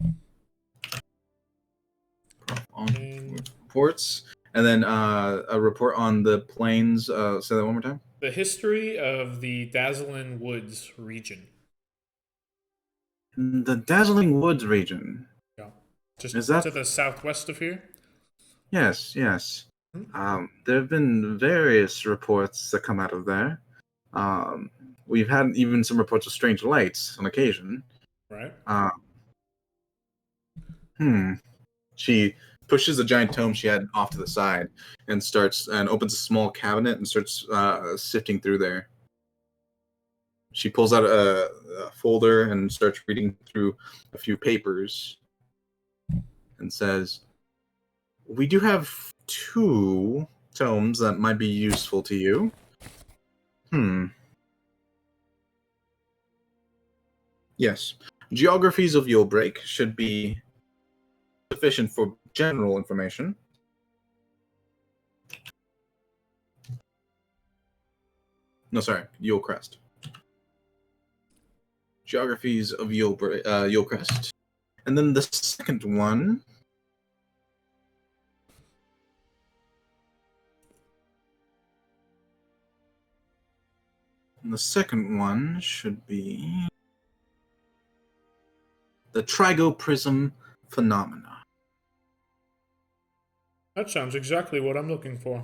Reports, and then a report on the planes. Say that one more time. The history of the Dazzling Woods region. The Dazzling Woods region. Yeah. Just Is that to the southwest of here? Yes, yes. There have been various reports that come out of there. We've had even some reports of strange lights on occasion. Right. She pushes a giant tome she had off to the side and opens a small cabinet and starts sifting through there. She pulls out a folder and starts reading through a few papers and says, "We do have 2 tomes that might be useful to you. Yes. Geographies of Yulebreak should be sufficient for general information. No, sorry, Yulcrest. Geographies of Yulcrest. And then the second one And the second one should be the trigoprism phenomena. That sounds exactly what I'm looking for.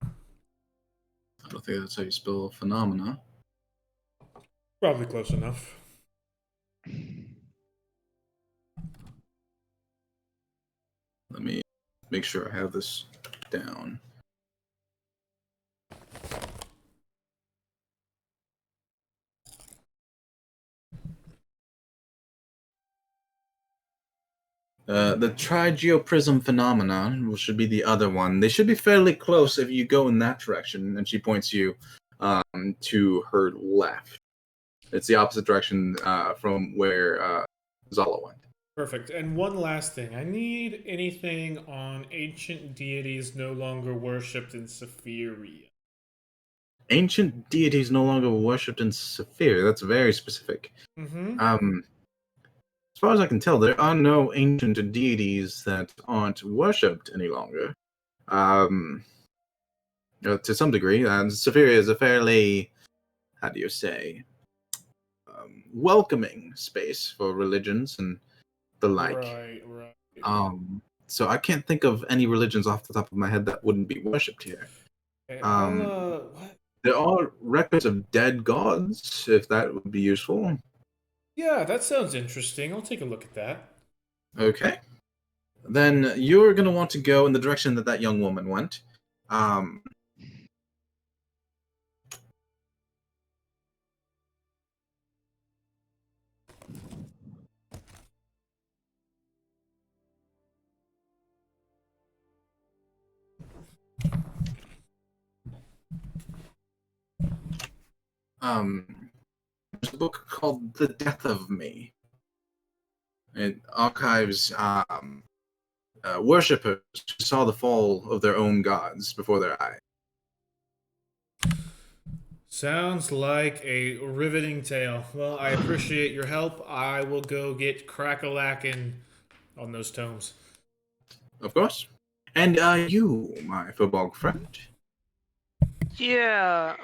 I don't think that's how you spell phenomena. Probably close enough. Let me make sure I have this down. The trigeoprism phenomenon should be the other one. They should be fairly close if you go in that direction. And she points you to her left. It's the opposite direction from where Zala went. Perfect. And one last thing. I need anything on ancient deities no longer worshipped in Sephiria. Ancient deities no longer worshipped in Sephiria. That's very specific. Mm-hmm. As far as I can tell, there are no ancient deities that aren't worshipped any longer. To some degree, Sephiria is a fairly, how do you say, welcoming space for religions and the like. Right. So I can't think of any religions off the top of my head that wouldn't be worshipped here. Okay, what? There are records of dead gods, if that would be useful. Yeah, that sounds interesting. I'll take a look at that. Okay. Then you're going to want to go in the direction that that young woman went. Um, there's a book called The Death of Me. It archives worshippers who saw the fall of their own gods before their eyes. Sounds like a riveting tale. Well, I appreciate your help. I will go get crack-a-lackin' on those tomes. Of course. And you, my football friend. Yeah,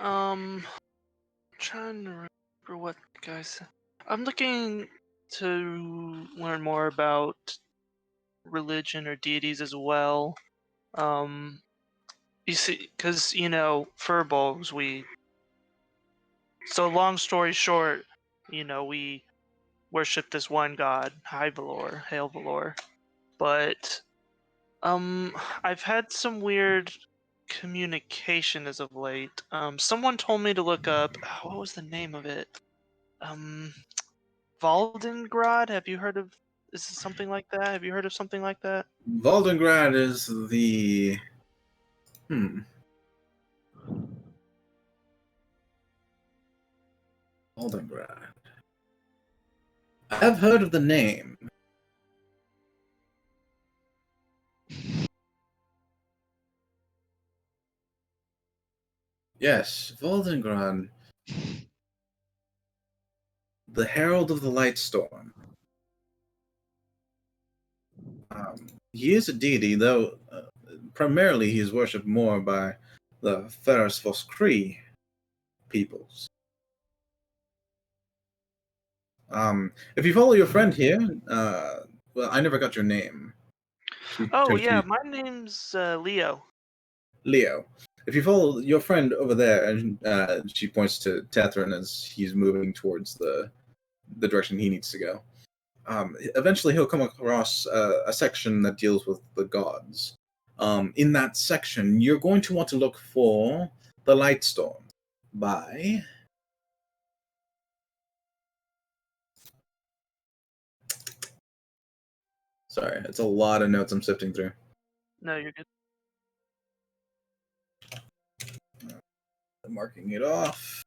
trying to remember what the guy said. I'm looking to learn more about religion or deities as well. You see, because, furbolgs, so long story short, we worship this one god, High Valor, Hail Valor. But, I've had some weird communication as of late. Someone told me to look up, what was the name of it? Valdengrad? Is it something like that? Have you heard of something like that? Valdengrad is the... Valdengrad. I've heard of the name. Yes, Valdengrad. The Herald of the Lightstorm. He is a deity, though primarily he is worshipped more by the Ferris Voskri peoples. If you follow your friend here, well, I never got your name. Oh yeah, my name's Leo. Leo. If you follow your friend over there, and she points to Tethryn as he's moving towards the direction he needs to go. Eventually, he'll come across a section that deals with the gods. In that section, you're going to want to look for The Lightstorm by... Sorry, it's a lot of notes I'm sifting through. No, you're good. I'm marking it off.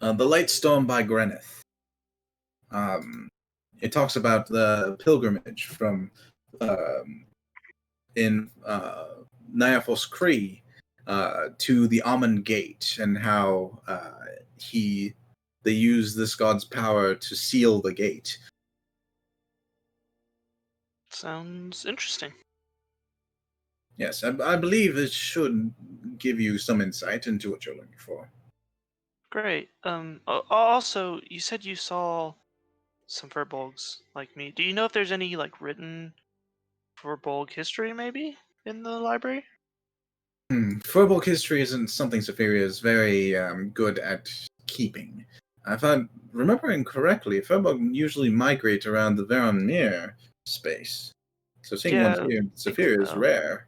The Lightstorm by Greneth. It talks about the pilgrimage from in Niaphos Kree to the Amun Gate, and how they use this god's power to seal the gate. Sounds interesting. Yes, I believe it should give you some insight into what you're looking for. Great. Also, you said you saw some furbolgs like me. Do you know if there's any like written furbolg history maybe in the library? Furbolg history isn't something Safiria is very good at keeping. If I'm remembering correctly, Furbolg usually migrate around the Veronmere space. So seeing one Yeah, here in I think Safiria is so. rare.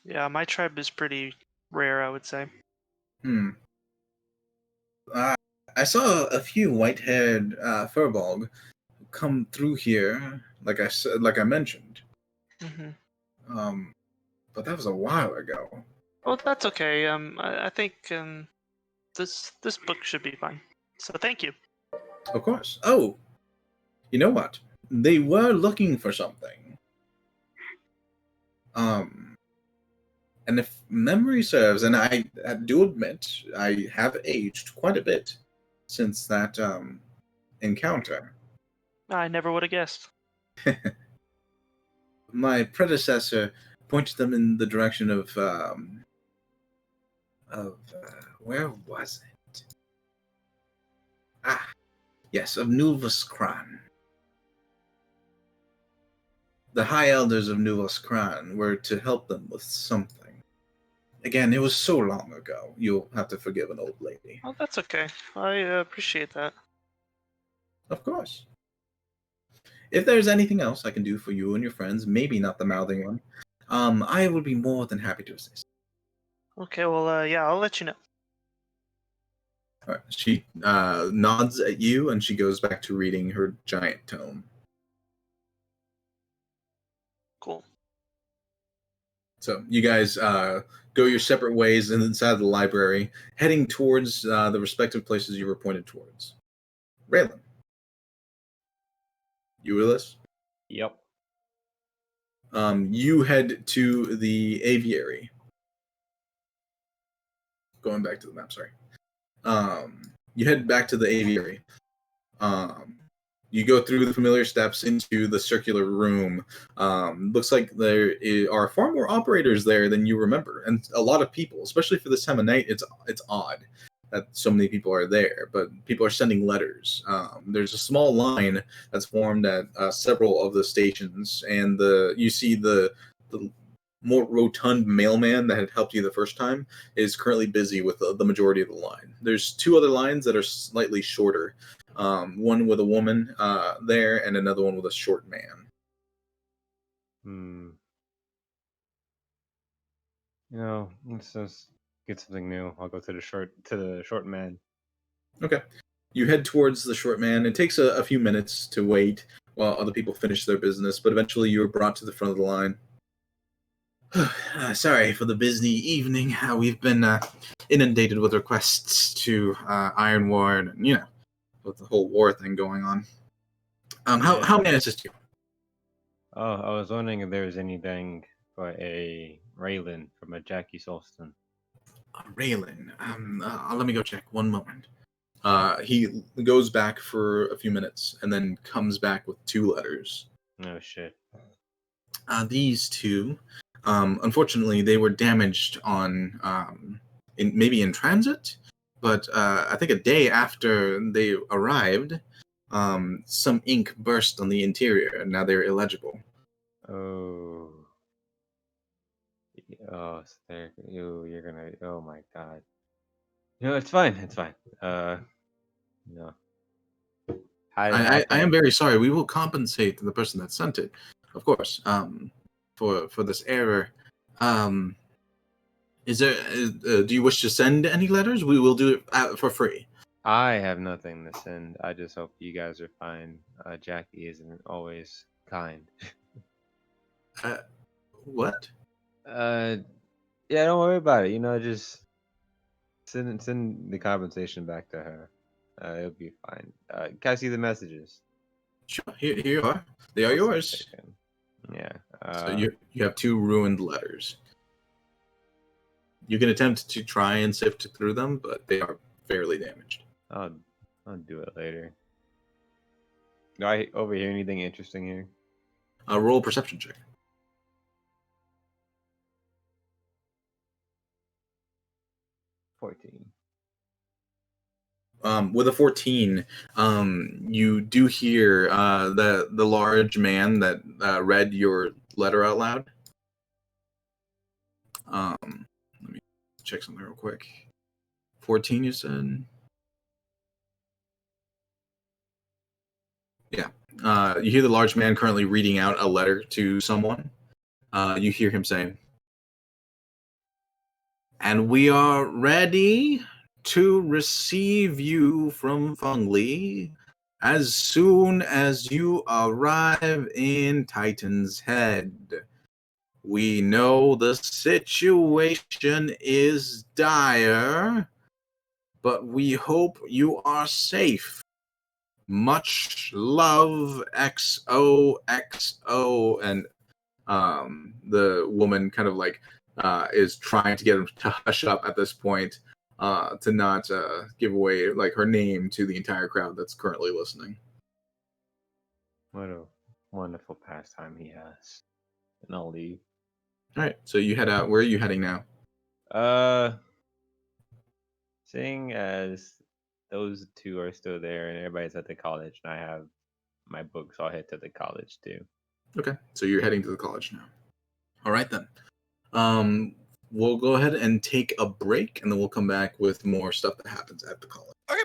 Yeah, my tribe is pretty rare, I would say. I saw a few white-haired Furbolg come through here, like I mentioned. Hmm. But that was a while ago. Well, that's okay. I think this book should be fine. So thank you. Of course. Oh, you know what? They were looking for something. And if memory serves, and I do admit I have aged quite a bit since that encounter. I never would have guessed. My predecessor pointed them in the direction of where was it? Ah, yes, of Nulvus Kran. The High Elders of Nulvus Kran were to help them with something. Again, it was so long ago. You'll have to forgive an old lady. Oh, that's okay. I appreciate that. Of course. If there's anything else I can do for you and your friends, maybe not the mouthing one, I would be more than happy to assist. Okay, well, yeah, I'll let you know. All right. She nods at you, and she goes back to reading her giant tome. Cool. So you guys go your separate ways inside the library, heading towards the respective places you were pointed towards. Raylan, you with us? Yep. You head to the aviary. Going back to the map, sorry. You head back to the aviary. You go through the familiar steps into the circular room. Looks like there are far more operators there than you remember, and a lot of people, especially for this time of night. It's odd that so many people are there, but people are sending letters. There's a small line that's formed at several of the stations, and you see the more rotund mailman that had helped you the first time is currently busy with the majority of the line. There's two other lines that are slightly shorter. One with a woman there, and another one with a short man. You know, let's just get something new. I'll go to the short man. Okay. You head towards the short man. It takes a few minutes to wait while other people finish their business, but eventually you're brought to the front of the line. Sorry for the busy evening. We've been inundated with requests to Iron Ward, and with the whole war thing going on. How may I assist you? Oh, I was wondering if there was anything for a Raylan from a Jackie Solston. Raylan. Let me go check. One moment. He goes back for a few minutes and then comes back with two letters. Oh shit. These two, unfortunately, they were damaged on maybe in transit, but I think a day after they arrived, some ink burst on the interior, and now they're illegible. Oh. Oh, so you're gonna. Oh my god. No, it's fine. It's fine. No. I am very sorry. We will compensate the person that sent it, of course, for this error. Do you wish to send any letters? We will do it for free. I have nothing to send. I just hope you guys are fine. Jackie isn't always kind. What? Yeah, don't worry about it. Just send the compensation back to her. It'll be fine. Can I see the messages? Sure. Here you are. They are yours. Yeah. So you have 2 ruined letters. You can attempt to try and sift through them, but they are fairly damaged. I'll do it later. Do I overhear anything interesting here? Roll a perception check. 14. With a 14, you do hear the large man that read your letter out loud. Let me check something real quick. 14, you said? Yeah. You hear the large man currently reading out a letter to someone. You hear him saying, "And we are ready to receive you from Fungli as soon as you arrive in Titan's Head. We know the situation is dire, but we hope you are safe. Much love, XOXO." And the woman kind of like is trying to get him to hush up at this point, to not give away like her name to the entire crowd that's currently listening. What a wonderful pastime he has. And I'll leave. All right, so you head out. Where are you heading now? Seeing as those 2 are still there and everybody's at the college, and I have my books, I'll head to the college too. Okay, so you're heading to the college now. All right then. We'll go ahead and take a break, and then we'll come back with more stuff that happens at the college. Okay.